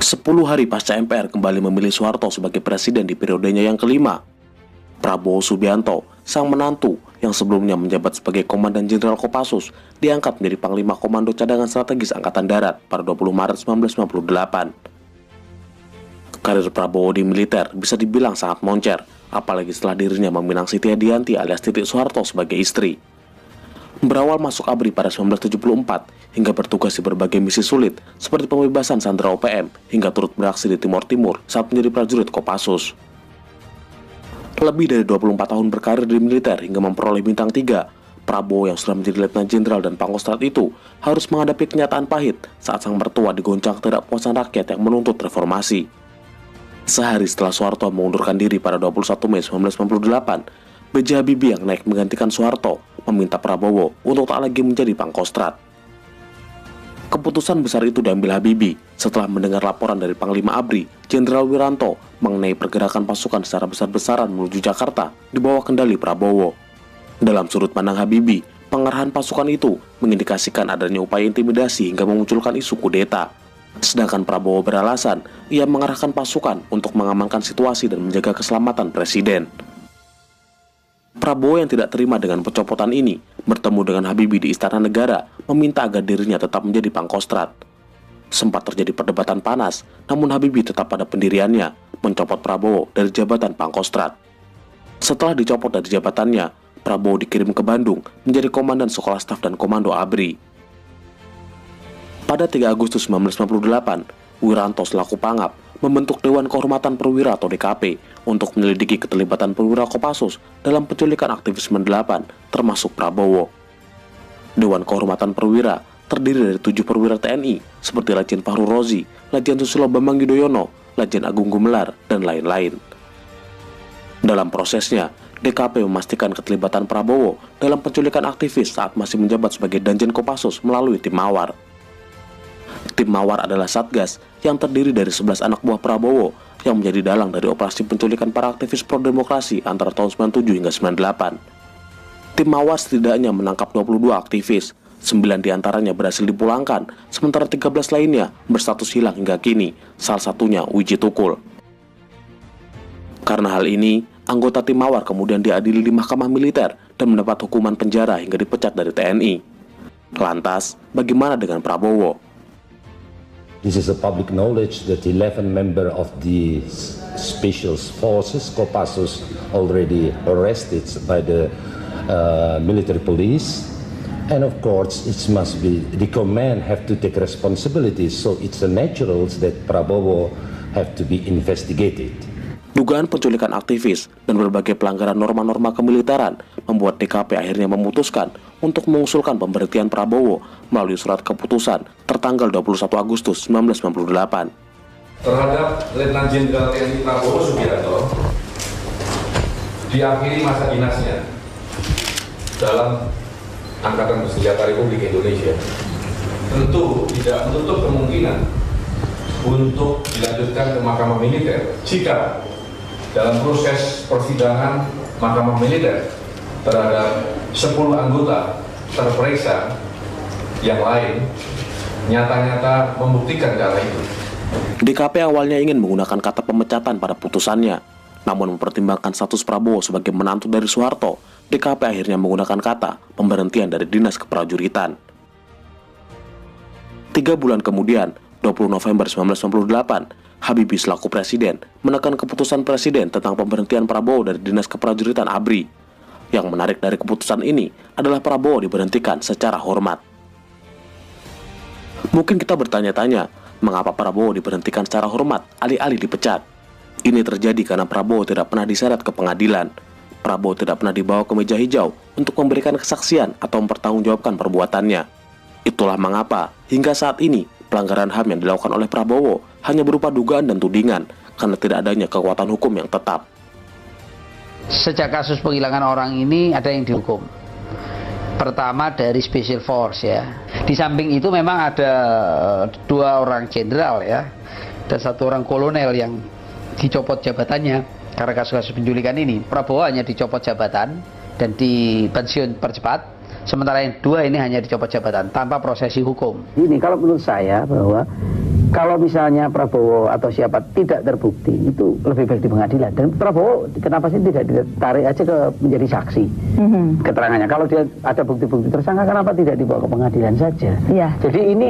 10 hari pasca MPR kembali memilih Soeharto sebagai presiden di periodenya yang kelima, Prabowo Subianto, sang menantu yang sebelumnya menjabat sebagai Komandan Jenderal Kopassus, diangkat menjadi Panglima Komando Cadangan Strategis Angkatan Darat pada 20 Maret 1998. Karir Prabowo di militer bisa dibilang sangat moncer, apalagi setelah dirinya meminang Siti Hedianti alias Titik Soeharto sebagai istri. Berawal masuk ABRI pada 1974 hingga bertugas di berbagai misi sulit seperti pembebasan sandera OPM hingga turut beraksi di Timur Timur saat menjadi prajurit Kopassus. Lebih dari 24 tahun berkarir di militer hingga memperoleh bintang 3, Prabowo yang sudah menjadi Letnan Jenderal dan Pangkostrat itu harus menghadapi kenyataan pahit saat sang mertua digoncang ketidakpuasan rakyat yang menuntut reformasi. Sehari setelah Soeharto mengundurkan diri pada 21 Mei 1998, B.J. Habibie yang naik menggantikan Soeharto meminta Prabowo untuk tak lagi menjadi Pangkostrat. Keputusan besar itu diambil Habibie setelah mendengar laporan dari Panglima ABRI, Jenderal Wiranto, mengenai pergerakan pasukan secara besar-besaran menuju Jakarta di bawah kendali Prabowo. Dalam sudut pandang Habibie, pengarahan pasukan itu mengindikasikan adanya upaya intimidasi hingga memunculkan isu kudeta. Sedangkan Prabowo beralasan ia mengarahkan pasukan untuk mengamankan situasi dan menjaga keselamatan Presiden. Prabowo yang tidak terima dengan pencopotan ini bertemu dengan Habibie di Istana Negara meminta agar dirinya tetap menjadi Pangkostrat. Sempat terjadi perdebatan panas, namun Habibie tetap pada pendiriannya mencopot Prabowo dari jabatan Pangkostrat. Setelah dicopot dari jabatannya, Prabowo dikirim ke Bandung menjadi Komandan Sekolah Staf dan Komando ABRI. Pada 3 Agustus 1998, Wiranto selaku Pangap membentuk Dewan Kehormatan Perwira atau DKP untuk menyelidiki keterlibatan perwira Kopassus dalam penculikan aktivis 98, termasuk Prabowo. Dewan Kehormatan Perwira terdiri dari 7 perwira TNI seperti Letjen Fahru Rozi, Letjen Susilo Bambang Yudhoyono, Letjen Agung Gumelar, dan lain-lain. Dalam prosesnya, DKP memastikan keterlibatan Prabowo dalam penculikan aktivis saat masih menjabat sebagai Danjen Kopassus melalui Tim Mawar. Tim Mawar adalah satgas yang terdiri dari 11 anak buah Prabowo yang menjadi dalang dari operasi penculikan para aktivis pro-demokrasi antara tahun 97 hingga 98. Tim Mawar setidaknya menangkap 22 aktivis, 9 diantaranya berhasil dipulangkan, sementara 13 lainnya berstatus hilang hingga kini, salah satunya Wiji Tukul. Karena hal ini, anggota Tim Mawar kemudian diadili di Mahkamah Militer dan mendapat hukuman penjara hingga dipecat dari TNI. Lantas, bagaimana dengan Prabowo? This is a public knowledge that 11 members of the Special Forces, Kopassus, already arrested by the military police. And of course, it must be, the command have to take responsibility. So it's a natural that Prabowo have to be investigated. Dugaan penculikan aktivis dan berbagai pelanggaran norma-norma kemiliteran membuat DKP akhirnya memutuskan untuk mengusulkan pemberhentian Prabowo melalui surat keputusan tertanggal 21 Agustus 1998. Terhadap Letnan Jenderal TNI Prabowo Subianto diakhiri masa dinasnya dalam Angkatan Bersenjata Republik Indonesia. Tentu tidak menutup kemungkinan untuk dilanjutkan ke Mahkamah Militer jika dalam proses persidangan Mahkamah Militer terhadap 10 anggota terperiksa yang lain nyata-nyata membuktikan cara itu. DKP awalnya ingin menggunakan kata pemecatan pada putusannya, namun mempertimbangkan status Prabowo sebagai menantu dari Soeharto, DKP akhirnya menggunakan kata pemberhentian dari Dinas Keprajuritan. 3 bulan kemudian, 20 November 1998, Habibie selaku presiden menekan keputusan presiden tentang pemberhentian Prabowo dari Dinas Keprajuritan ABRI. Yang menarik dari keputusan ini adalah Prabowo diberhentikan secara hormat. Mungkin kita bertanya-tanya, mengapa Prabowo diberhentikan secara hormat alih-alih dipecat? Ini terjadi karena Prabowo tidak pernah diseret ke pengadilan. Prabowo tidak pernah dibawa ke meja hijau untuk memberikan kesaksian atau mempertanggungjawabkan perbuatannya. Itulah mengapa hingga saat ini pelanggaran HAM yang dilakukan oleh Prabowo hanya berupa dugaan dan tudingan karena tidak adanya kekuatan hukum yang tetap. Sejak kasus penghilangan orang ini ada yang dihukum. Pertama dari Special Force ya. Di samping itu memang ada 2 orang jenderal ya, dan 1 orang kolonel yang dicopot jabatannya karena kasus-kasus penculikan ini. Prabowo hanya dicopot jabatan dan dipensiun percepat. Sementara yang 2 ini hanya dicopot jabatan tanpa prosesi hukum. Ini kalau menurut saya bahwa Kalau misalnya Prabowo atau siapa tidak terbukti, itu lebih baik di pengadilan. Dan Prabowo kenapa sih tidak ditarik aja ke menjadi saksi keterangannya? Kalau dia ada bukti-bukti tersangka, kenapa tidak dibawa ke pengadilan saja? Iya. Jadi ini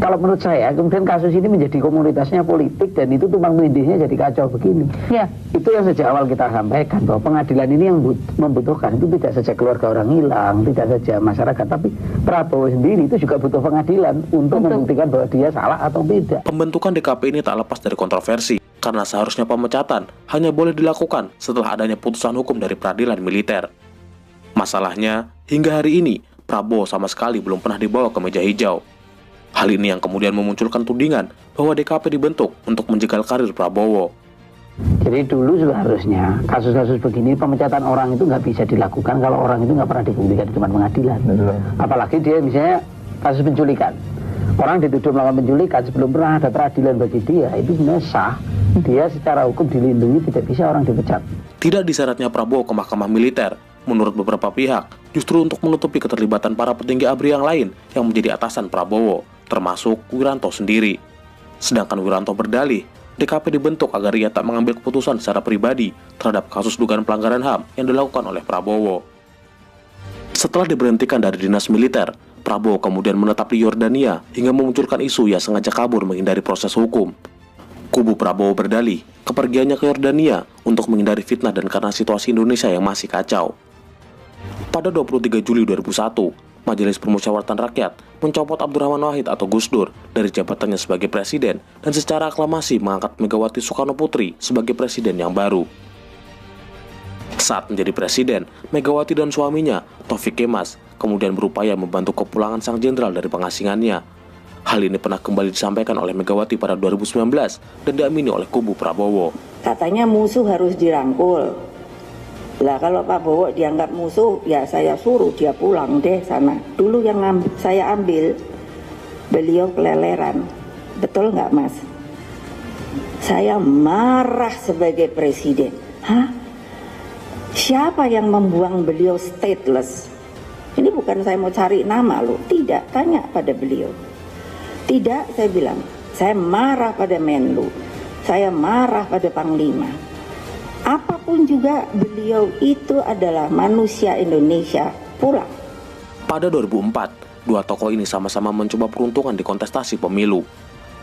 kalau menurut saya kemudian kasus ini menjadi komunitasnya politik dan itu tumpang tindihnya jadi kacau begini. Iya. Itu yang sejak awal kita sampaikan bahwa pengadilan ini yang membutuhkan itu tidak saja keluarga orang hilang, tidak saja masyarakat, tapi Prabowo sendiri itu juga butuh pengadilan untuk membuktikan bahwa dia salah atau tidak. Pembentukan DKP ini tak lepas dari kontroversi, karena seharusnya pemecatan hanya boleh dilakukan setelah adanya putusan hukum dari peradilan militer. Masalahnya, hingga hari ini, Prabowo sama sekali belum pernah dibawa ke meja hijau. Hal ini yang kemudian memunculkan tudingan bahwa DKP dibentuk untuk menjegal karir Prabowo. Jadi dulu seharusnya kasus-kasus begini pemecatan orang itu nggak bisa dilakukan kalau orang itu nggak pernah dibuktikan di depan pengadilan. Apalagi dia misalnya kasus penculikan. Orang dituduh melakukan penculikan sebelum pernah ada peradilan bagi dia, itu sebenarnya sah. Dia secara hukum dilindungi, tidak bisa orang dipecat. Tidak diseretnya Prabowo ke mahkamah militer, menurut beberapa pihak, justru untuk menutupi keterlibatan para petinggi ABRI yang lain yang menjadi atasan Prabowo, termasuk Wiranto sendiri. Sedangkan Wiranto berdalih, DKP dibentuk agar ia tak mengambil keputusan secara pribadi terhadap kasus dugaan pelanggaran HAM yang dilakukan oleh Prabowo. Setelah diberhentikan dari dinas militer, Prabowo kemudian menetap di Yordania hingga memunculkan isu ia sengaja kabur menghindari proses hukum. Kubu Prabowo berdalih, kepergiannya ke Yordania untuk menghindari fitnah dan karena situasi Indonesia yang masih kacau. Pada 23 Juli 2001, Majelis Permusyawaratan Rakyat mencopot Abdurrahman Wahid atau Gus Dur dari jabatannya sebagai presiden dan secara aklamasi mengangkat Megawati Soekarno Putri sebagai presiden yang baru. Saat menjadi presiden, Megawati dan suaminya, Taufik Kemas, kemudian berupaya membantu kepulangan sang jenderal dari pengasingannya. Hal ini pernah kembali disampaikan oleh Megawati pada 2019 dan diamini oleh kubu Prabowo. Katanya musuh harus dirangkul. Lah kalau Pak Prabowo dianggap musuh, ya saya suruh dia pulang deh sana. Dulu yang saya ambil, beliau keleleran. Betul nggak Mas? Saya marah sebagai presiden. Hah? Siapa yang membuang beliau stateless? Ini bukan saya mau cari nama loh. Tidak, tanya pada beliau. Tidak, saya bilang. Saya marah pada Menlu. Saya marah pada Panglima. Apapun juga beliau itu adalah manusia Indonesia pulang. Pada 2004, dua tokoh ini sama-sama mencoba peruntungan di kontestasi pemilu.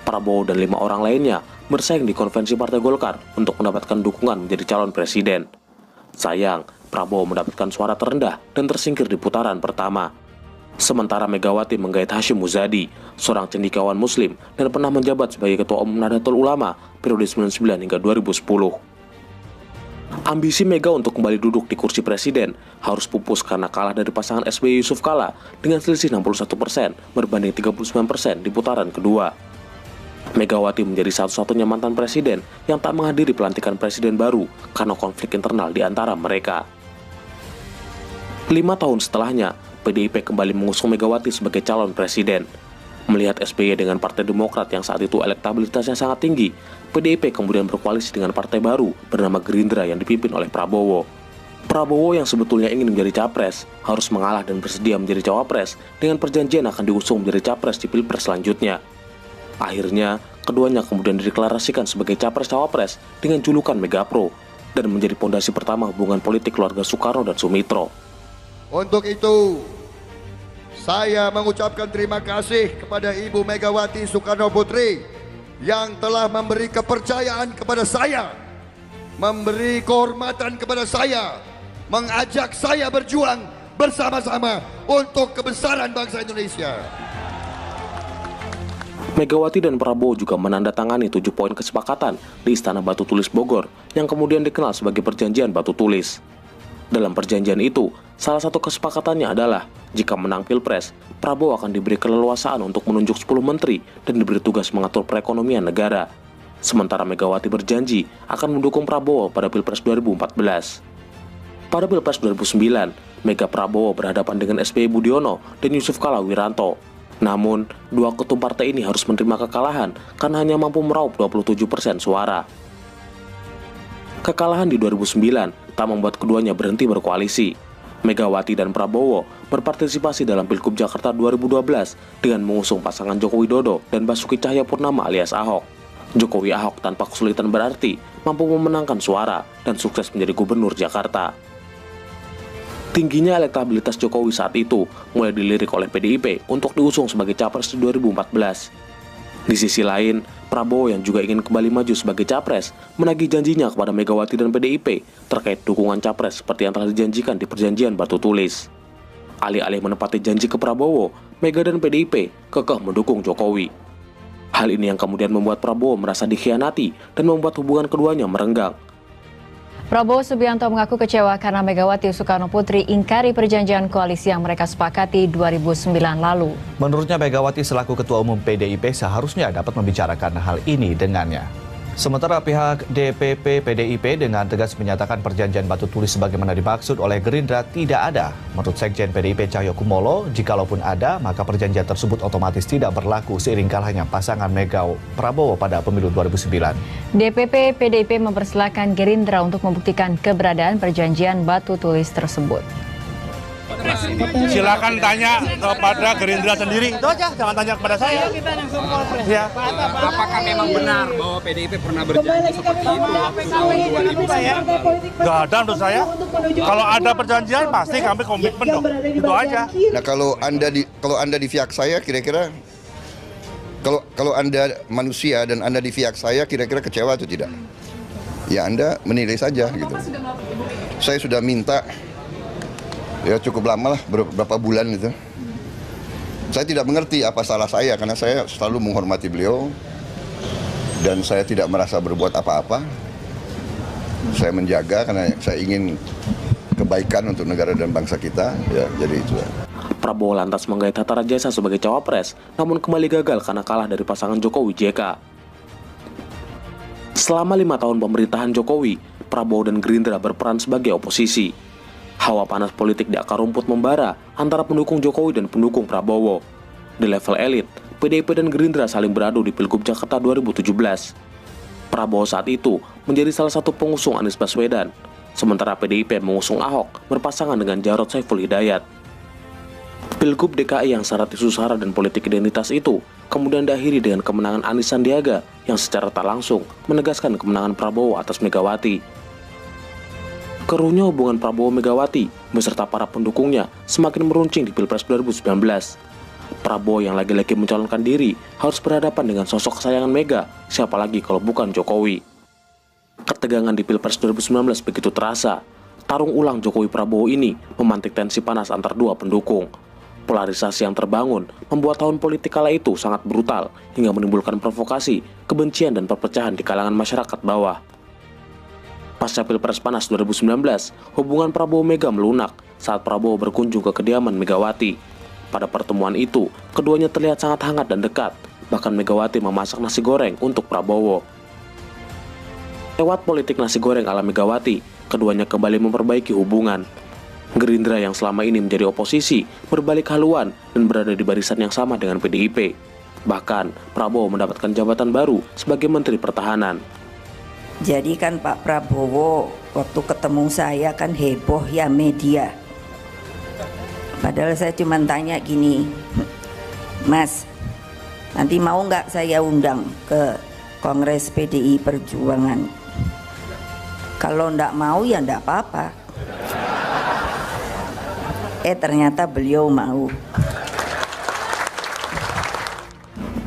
Prabowo dan 5 orang lainnya bersaing di konvensi Partai Golkar untuk mendapatkan dukungan menjadi calon presiden. Sayang, Prabowo mendapatkan suara terendah dan tersingkir di putaran pertama. Sementara Megawati menggait Hashim Muzadi, seorang cendekiawan Muslim dan pernah menjabat sebagai Ketua Umum Nahdlatul Ulama periode 99 hingga 2010. Ambisi Mega untuk kembali duduk di kursi presiden harus pupus karena kalah dari pasangan SBY Yusuf Kala dengan selisih 61% berbanding 39% di putaran kedua. Megawati menjadi satu-satunya mantan presiden yang tak menghadiri pelantikan presiden baru karena konflik internal di antara mereka. 5 tahun setelahnya, PDIP kembali mengusung Megawati sebagai calon presiden. Melihat SBY dengan Partai Demokrat yang saat itu elektabilitasnya sangat tinggi, PDIP kemudian berkoalisi dengan partai baru bernama Gerindra yang dipimpin oleh Prabowo. Prabowo yang sebetulnya ingin menjadi capres harus mengalah dan bersedia menjadi cawapres dengan perjanjian akan diusung menjadi capres di Pilpres selanjutnya. Akhirnya, keduanya kemudian dideklarasikan sebagai capres-cawapres dengan julukan Megapro dan menjadi pondasi pertama hubungan politik keluarga Soekarno dan Sumitro. Untuk itu, saya mengucapkan terima kasih kepada Ibu Megawati Soekarno Putri yang telah memberi kepercayaan kepada saya, memberi kehormatan kepada saya, mengajak saya berjuang bersama-sama untuk kebesaran bangsa Indonesia. Megawati dan Prabowo juga menandatangani 7 poin kesepakatan di Istana Batu Tulis Bogor yang kemudian dikenal sebagai Perjanjian Batu Tulis. Dalam perjanjian itu, salah satu kesepakatannya adalah jika menang Pilpres, Prabowo akan diberi keleluasaan untuk menunjuk 10 menteri dan diberi tugas mengatur perekonomian negara. Sementara Megawati berjanji akan mendukung Prabowo pada Pilpres 2014. Pada Pilpres 2009, Mega Prabowo berhadapan dengan SBY Budiono dan Yusuf Kala Wiranto. Namun, dua ketum partai ini harus menerima kekalahan karena hanya mampu meraup 27% suara. Kekalahan di 2009 tak membuat keduanya berhenti berkoalisi. Megawati dan Prabowo berpartisipasi dalam Pilgub Jakarta 2012 dengan mengusung pasangan Joko Widodo dan Basuki Cahayapurnama alias Ahok. Jokowi Ahok tanpa kesulitan berarti mampu memenangkan suara dan sukses menjadi gubernur Jakarta. Tingginya elektabilitas Jokowi saat itu mulai dilirik oleh PDIP untuk diusung sebagai capres di 2014. Di sisi lain, Prabowo yang juga ingin kembali maju sebagai capres menagih janjinya kepada Megawati dan PDIP terkait dukungan capres seperti yang telah dijanjikan di perjanjian batu tulis. Alih-alih menepati janji ke Prabowo, Mega dan PDIP kekeh mendukung Jokowi. Hal ini yang kemudian membuat Prabowo merasa dikhianati dan membuat hubungan keduanya merenggang. Prabowo Subianto mengaku kecewa karena Megawati Soekarno Putri ingkari perjanjian koalisi yang mereka sepakati 2009 lalu. Menurutnya Megawati selaku Ketua Umum PDIP seharusnya dapat membicarakan hal ini dengannya. Sementara pihak DPP PDIP dengan tegas menyatakan perjanjian batu tulis sebagaimana dimaksud oleh Gerindra tidak ada. Menurut Sekjen PDIP Cahyokumolo, jikalaupun ada, maka perjanjian tersebut otomatis tidak berlaku seiring kalahnya pasangan Mega Prabowo pada pemilu 2009. DPP PDIP mempersilahkan Gerindra untuk membuktikan keberadaan perjanjian batu tulis tersebut. Silakan tanya kepada Gerindra sendiri, itu aja, jangan tanya kepada saya. Ya. Apakah memang benar bahwa PDIP pernah berjanji seperti itu waktu tahun 2009? Nggak ada menurut saya. Kalau ada perjanjian pasti kami komitmen dong, itu aja. Nah, kalau anda di pihak saya kira-kira kalau Anda manusia dan Anda di pihak saya kira-kira kecewa atau tidak? Ya Anda menilai saja gitu. Saya sudah minta ya cukup lama lah, beberapa bulan itu. Saya tidak mengerti apa salah saya karena saya selalu menghormati beliau dan saya tidak merasa berbuat apa-apa. Saya menjaga karena saya ingin kebaikan untuk negara dan bangsa kita, ya jadi itu. Prabowo lantas menggait Hatta Rajasa sebagai cawapres, namun kembali gagal karena kalah dari pasangan Jokowi JK. Selama 5 tahun pemerintahan Jokowi, Prabowo dan Gerindra berperan sebagai oposisi. Hawa panas politik di akar rumput membara antara pendukung Jokowi dan pendukung Prabowo. Di level elit, PDIP dan Gerindra saling beradu di Pilgub Jakarta 2017. Prabowo saat itu menjadi salah satu pengusung Anies Baswedan, sementara PDIP mengusung Ahok berpasangan dengan Jarod Saiful Hidayat. Pilgub DKI yang syarat isu sara dan politik identitas itu kemudian diakhiri dengan kemenangan Anies Sandiaga yang secara tak langsung menegaskan kemenangan Prabowo atas Megawati. Keruhnya hubungan Prabowo-Megawati beserta para pendukungnya semakin meruncing di Pilpres 2019. Prabowo yang lagi-lagi mencalonkan diri harus berhadapan dengan sosok kesayangan Mega, siapa lagi kalau bukan Jokowi. Ketegangan di Pilpres 2019 begitu terasa. Tarung ulang Jokowi-Prabowo ini memantik tensi panas antar dua pendukung. Polarisasi yang terbangun membuat tahun politik kala itu sangat brutal hingga menimbulkan provokasi, kebencian dan perpecahan di kalangan masyarakat bawah. Pasca Pilpres panas 2019, hubungan Prabowo-Mega melunak saat Prabowo berkunjung ke kediaman Megawati. Pada pertemuan itu, keduanya terlihat sangat hangat dan dekat, bahkan Megawati memasak nasi goreng untuk Prabowo. Lewat politik nasi goreng ala Megawati, keduanya kembali memperbaiki hubungan. Gerindra yang selama ini menjadi oposisi berbalik haluan dan berada di barisan yang sama dengan PDIP. Bahkan, Prabowo mendapatkan jabatan baru sebagai Menteri Pertahanan. Jadi kan Pak Prabowo waktu ketemu saya kan heboh ya media. Padahal saya cuma tanya gini, Mas, nanti mau nggak saya undang ke Kongres PDI Perjuangan? Kalau nggak mau ya nggak apa-apa. Ternyata beliau mau.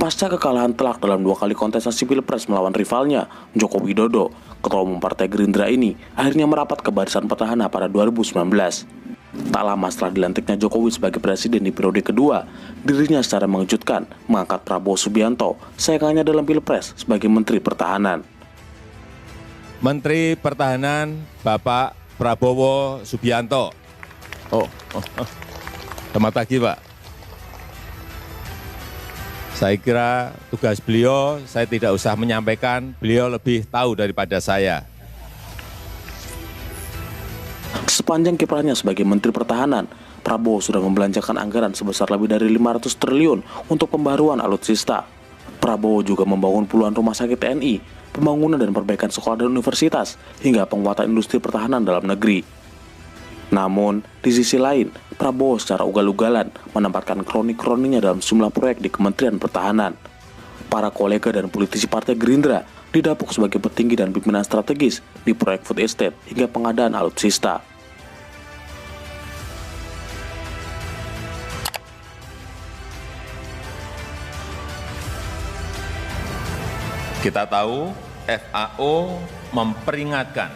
Pasca kekalahan telak dalam 2 kali kontestasi Pilpres melawan rivalnya, Joko Widodo, Ketua Umum Partai Gerindra ini akhirnya merapat ke Barisan Petahana pada 2019. Tak lama setelah dilantiknya Jokowi sebagai presiden di periode kedua, dirinya secara mengejutkan mengangkat Prabowo Subianto, saingannya dalam Pilpres, sebagai Menteri Pertahanan. Menteri Pertahanan Bapak Prabowo Subianto. Selamat pagi, Pak. Saya kira tugas beliau, saya tidak usah menyampaikan, beliau lebih tahu daripada saya. Sepanjang kiprahnya sebagai Menteri Pertahanan, Prabowo sudah membelanjakan anggaran sebesar lebih dari 500 triliun untuk pembaruan alutsista. Prabowo juga membangun puluhan rumah sakit TNI, pembangunan dan perbaikan sekolah dan universitas, hingga penguatan industri pertahanan dalam negeri. Namun, di sisi lain, Prabowo secara ugal-ugalan menempatkan kroni-kroninya dalam sejumlah proyek di Kementerian Pertahanan. Para kolega dan politisi Partai Gerindra didapuk sebagai petinggi dan pimpinan strategis di proyek food estate hingga pengadaan alutsista. Kita tahu FAO memperingatkan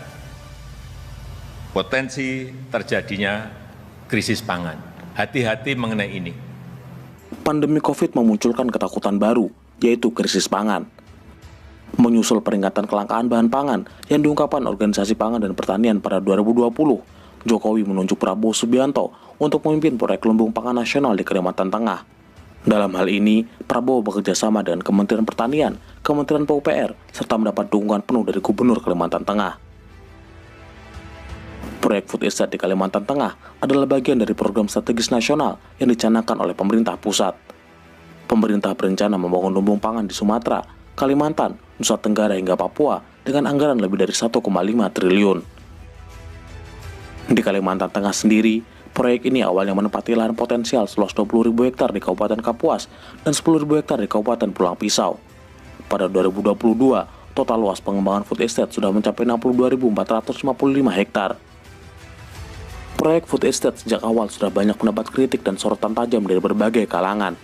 potensi terjadinya krisis pangan. Hati-hati mengenai ini. Pandemi COVID memunculkan ketakutan baru, yaitu krisis pangan. Menyusul peringatan kelangkaan bahan pangan yang diungkapkan Organisasi Pangan dan Pertanian pada 2020, Jokowi menunjuk Prabowo Subianto untuk memimpin proyek lumbung pangan nasional di Kalimantan Tengah. Dalam hal ini, Prabowo bekerja sama dengan Kementerian Pertanian, Kementerian PUPR, serta mendapat dukungan penuh dari Gubernur Kalimantan Tengah. Proyek food estate di Kalimantan Tengah adalah bagian dari program strategis nasional yang dicanangkan oleh pemerintah pusat. Pemerintah berencana membangun lumbung pangan di Sumatera, Kalimantan, Nusa Tenggara hingga Papua dengan anggaran lebih dari 1,5 triliun. Di Kalimantan Tengah sendiri, proyek ini awalnya menempati lahan potensial seluas 20.000 hektar di Kabupaten Kapuas dan 10.000 hektar di Kabupaten Pulang Pisau. Pada 2022, total luas pengembangan food estate sudah mencapai 62.455 hektar. Proyek food estate sejak awal sudah banyak mendapat kritik dan sorotan tajam dari berbagai kalangan.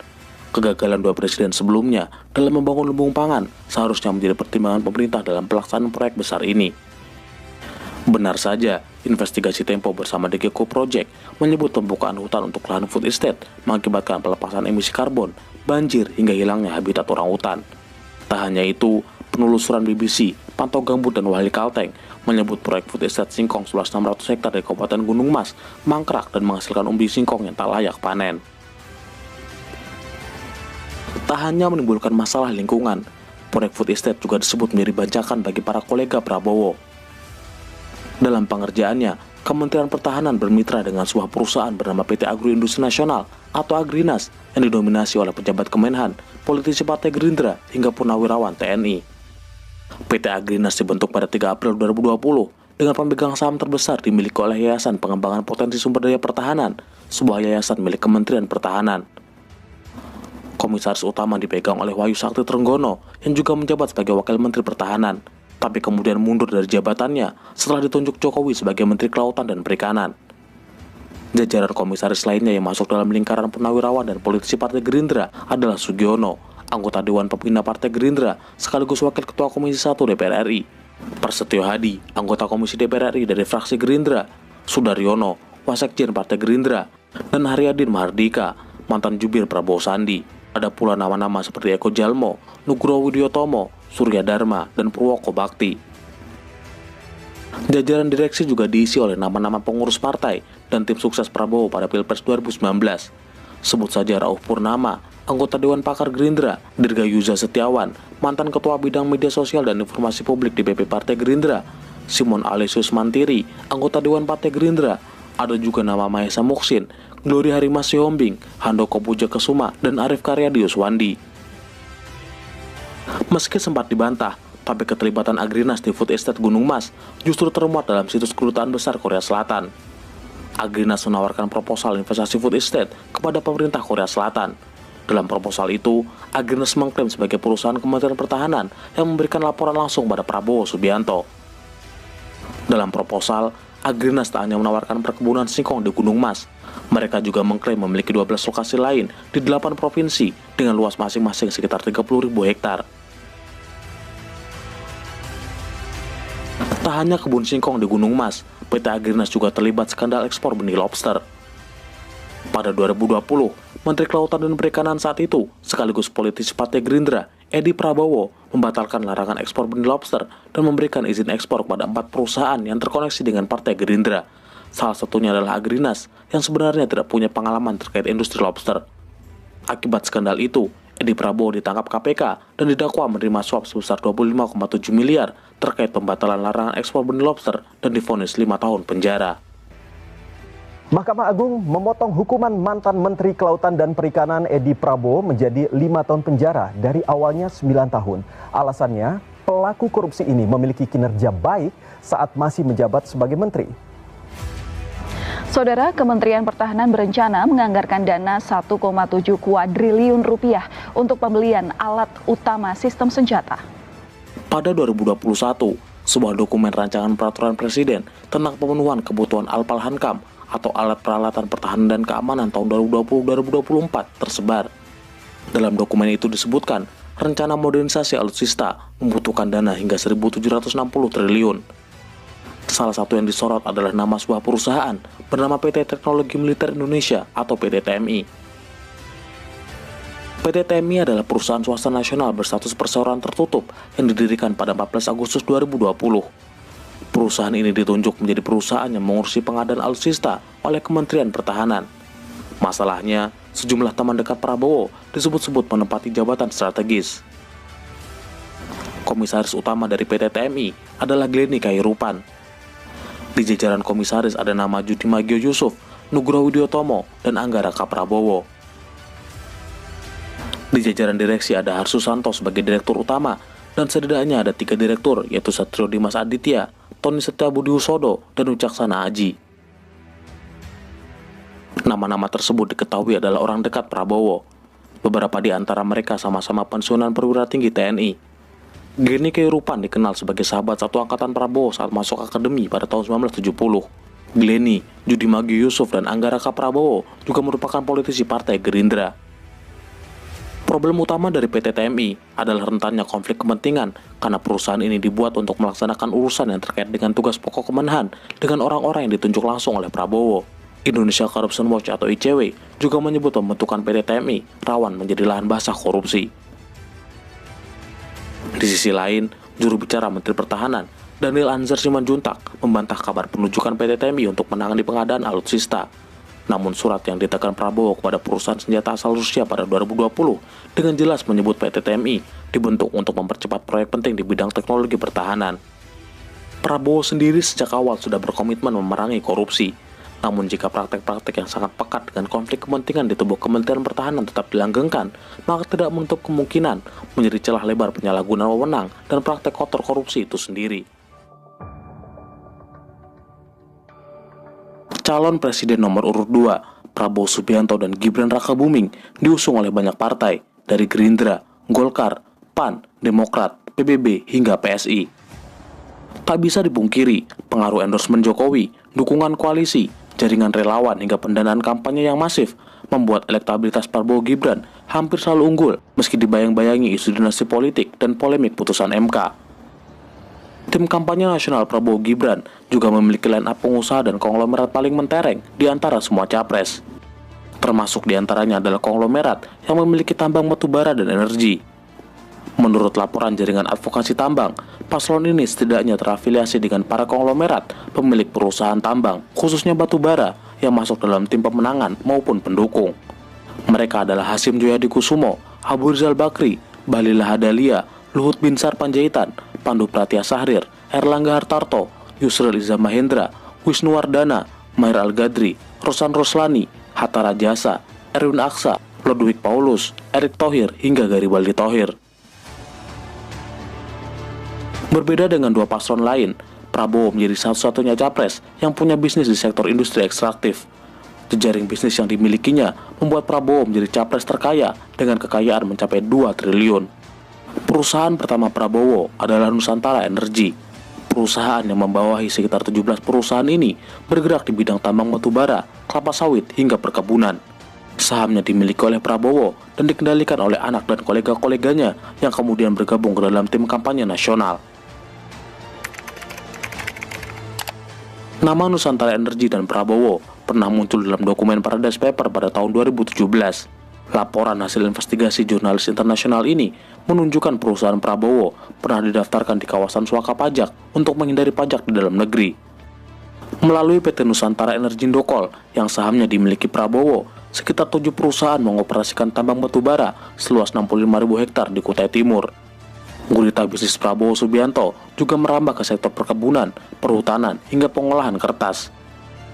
Kegagalan dua presiden sebelumnya dalam membangun lumbung pangan seharusnya menjadi pertimbangan pemerintah dalam pelaksanaan proyek besar ini. Benar saja, investigasi Tempo bersama DGCO Project menyebut pembukaan hutan untuk lahan food estate mengakibatkan pelepasan emisi karbon, banjir, hingga hilangnya habitat orangutan. Tak hanya itu, penelusuran BBC, Pantau Gambut, dan Wahli Kalteng menyebut proyek food estate singkong seluas 600 hektar di Kabupaten Gunung Mas mangkrak dan menghasilkan umbi singkong yang tak layak panen. Tak hanya menimbulkan masalah lingkungan, proyek food estate juga disebut menjadi bancakan bagi para kolega Prabowo. Dalam pengerjaannya, Kementerian Pertahanan bermitra dengan sebuah perusahaan bernama PT Agroindustri Nasional atau Agrinas yang didominasi oleh pejabat Kemenhan, politisi Partai Gerindra, hingga purnawirawan TNI. PT Agrinas dibentuk pada 3 April 2020 dengan pemegang saham terbesar dimiliki oleh Yayasan Pengembangan Potensi Sumber Daya Pertahanan, sebuah yayasan milik Kementerian Pertahanan. Komisaris utama dipegang oleh Wahyu Sakti Trenggono yang juga menjabat sebagai Wakil Menteri Pertahanan, tapi kemudian mundur dari jabatannya setelah ditunjuk Jokowi sebagai Menteri Kelautan dan Perikanan. Jajaran komisaris lainnya yang masuk dalam lingkaran purnawirawan dan politisi Partai Gerindra adalah Sugiono, anggota Dewan Pembina Partai Gerindra sekaligus Wakil Ketua Komisi 1 DPR RI, Prasetyo Hadi, anggota Komisi DPR RI dari fraksi Gerindra, Sudaryono, Wasekjen Partai Gerindra, dan Haryadin Mahardika, mantan jubir Prabowo Sandi. Ada pula nama-nama seperti Eko Jalmo, Nugroho Widyotomo, Surya Dharma, dan Purwoko Bakti. Jajaran direksi juga diisi oleh nama-nama pengurus partai dan tim sukses Prabowo pada Pilpres 2019. Sebut saja Rauf Purnama, anggota Dewan Pakar Gerindra, Dirgayuza Setiawan, mantan Ketua Bidang Media Sosial dan Informasi Publik di PP Partai Gerindra, Simon Alesius Mantiri, anggota Dewan Partai Gerindra. Ada juga nama Mahesa Muksin, Glory Harimas Sihombing, Handoko Pujakesuma, dan Arif Karyadi Yuswandi. Meski sempat dibantah, tapi keterlibatan Agrinas di food estate Gunung Mas justru termuat dalam situs Kedutaan Besar Korea Selatan. Agrinas menawarkan proposal investasi food estate kepada pemerintah Korea Selatan. Dalam proposal itu, Agrinas mengklaim sebagai perusahaan Kementerian Pertahanan yang memberikan laporan langsung pada Prabowo Subianto. Dalam proposal, Agrinas tak hanya menawarkan perkebunan singkong di Gunung Mas, mereka juga mengklaim memiliki 12 lokasi lain di 8 provinsi dengan luas masing-masing sekitar 30.000 hektar. Tak hanya kebun singkong di Gunung Mas, PT Agrinas juga terlibat skandal ekspor benih lobster. Pada 2020, Menteri Kelautan dan Perikanan saat itu, sekaligus politisi Partai Gerindra, Edi Prabowo, membatalkan larangan ekspor benih lobster dan memberikan izin ekspor kepada 4 perusahaan yang terkoneksi dengan Partai Gerindra. Salah satunya adalah Agrinas, yang sebenarnya tidak punya pengalaman terkait industri lobster. Akibat skandal itu, Edi Prabowo ditangkap KPK dan didakwa menerima suap sebesar 25,7 miliar terkait pembatalan larangan ekspor benih lobster dan divonis 5 tahun penjara. Mahkamah Agung memotong hukuman mantan Menteri Kelautan dan Perikanan Edi Prabowo menjadi 5 tahun penjara dari awalnya 9 tahun. Alasannya, pelaku korupsi ini memiliki kinerja baik saat masih menjabat sebagai menteri. Saudara, Kementerian Pertahanan berencana menganggarkan dana 1,7 kuadriliun rupiah untuk pembelian alat utama sistem senjata. Pada 2021, sebuah dokumen rancangan peraturan presiden tentang pemenuhan kebutuhan Alpal-Hankam atau alat peralatan pertahanan dan keamanan tahun 2020-2024 tersebar. Dalam dokumen itu disebutkan, rencana modernisasi alutsista membutuhkan dana hingga 1.760 triliun. Salah satu yang disorot adalah nama sebuah perusahaan bernama PT Teknologi Militer Indonesia atau PT TMI. PT TMI adalah perusahaan swasta nasional berstatus perseroan tertutup yang didirikan pada 14 Agustus 2020. Perusahaan ini ditunjuk menjadi perusahaan yang mengurusi pengadaan alutsista oleh Kementerian Pertahanan. Masalahnya, sejumlah teman dekat Prabowo disebut-sebut menempati jabatan strategis. Komisaris utama dari PT TMI adalah Glenny Khairupan. Di jajaran komisaris ada nama Judi Magio Yusuf, Nugroho Widyotomo, dan Anggara K. Prabowo. Di jajaran direksi ada Harsu Santo sebagai direktur utama, dan setidaknya ada 3 direktur, yaitu Satrio Dimas Aditya, Tony Setiabudi Husodo, dan Wicaksana Aji. Nama-nama tersebut diketahui adalah orang dekat Prabowo. Beberapa di antara mereka sama-sama pensiunan perwira tinggi TNI. Glenny Khairupan dikenal sebagai sahabat satu angkatan Prabowo saat masuk akademi pada tahun 1970. Glenny, Judi Magio Yusuf, dan Anggara K. Prabowo juga merupakan politisi Partai Gerindra. Problem utama dari PT TMI adalah rentannya konflik kepentingan karena perusahaan ini dibuat untuk melaksanakan urusan yang terkait dengan tugas pokok Kemenhan dengan orang-orang yang ditunjuk langsung oleh Prabowo. Indonesia Corruption Watch atau ICW juga menyebut pembentukan PT TMI rawan menjadi lahan basah korupsi. Di sisi lain, juru bicara Menteri Pertahanan, Daniel Anzar Simanjuntak, membantah kabar penunjukan PT TMI untuk menangani pengadaan alutsista. Namun surat yang ditekan Prabowo kepada perusahaan senjata asal Rusia pada 2020 dengan jelas menyebut PT TMI dibentuk untuk mempercepat proyek penting di bidang teknologi pertahanan. Prabowo sendiri sejak awal sudah berkomitmen memerangi korupsi. Namun jika praktek-praktek yang sangat pekat dengan konflik kepentingan di tubuh Kementerian Pertahanan tetap dilanggengkan, maka tidak menutup kemungkinan menjadi celah lebar penyalahgunaan wewenang dan praktek kotor korupsi itu sendiri. Calon Presiden nomor urut 2, Prabowo Subianto dan Gibran Rakabuming diusung oleh banyak partai, dari Gerindra, Golkar, PAN, Demokrat, PBB, hingga PSI. Tak bisa dipungkiri, pengaruh endorsement Jokowi, dukungan koalisi, jaringan relawan hingga pendanaan kampanye yang masif membuat elektabilitas Prabowo Gibran hampir selalu unggul meski dibayang-bayangi isu dinasti politik dan polemik putusan MK. Tim kampanye nasional Prabowo Gibran juga memiliki line-up pengusaha dan konglomerat paling mentereng di antara semua capres. Termasuk di antaranya adalah konglomerat yang memiliki tambang batubara dan energi. Menurut laporan jaringan advokasi tambang, paslon ini setidaknya terafiliasi dengan para konglomerat pemilik perusahaan tambang, khususnya batubara, yang masuk dalam tim pemenangan maupun pendukung. Mereka adalah Hasyim Joyadikusumo, Abu Rizal Bakri, Bahlil Lahadalia, Luhut Binsar Panjaitan, Pandu Pratyasahrir, Erlangga Hartarto, Yusril Iza Mahendra, Wisnu Wardana, Maher Al-Gadri, Rosan Roslani, Hatta Rajasa, Erwin Aksa, Ludwig Paulus, Erick Thohir, hingga Garibaldi Thohir. Berbeda dengan dua paslon lain, Prabowo menjadi satu-satunya capres yang punya bisnis di sektor industri ekstraktif. Jejaring bisnis yang dimilikinya membuat Prabowo menjadi capres terkaya dengan kekayaan mencapai 2 triliun. Perusahaan pertama Prabowo adalah Nusantara Energi. Perusahaan yang membawahi sekitar 17 perusahaan ini bergerak di bidang tambang batubara, kelapa sawit, hingga perkebunan. Sahamnya dimiliki oleh Prabowo dan dikendalikan oleh anak dan kolega-koleganya yang kemudian bergabung ke dalam tim kampanye nasional. Nama Nusantara Energi dan Prabowo pernah muncul dalam dokumen Paradise Paper pada tahun 2017. Laporan hasil investigasi jurnalis internasional ini menunjukkan perusahaan Prabowo pernah didaftarkan di kawasan suaka pajak untuk menghindari pajak di dalam negeri. Melalui PT Nusantara Energi Indokol yang sahamnya dimiliki Prabowo, sekitar 7 perusahaan mengoperasikan tambang batubara seluas 65.000 hektar di Kutai Timur. Gurita bisnis Prabowo Subianto juga merambah ke sektor perkebunan, perhutanan, hingga pengolahan kertas.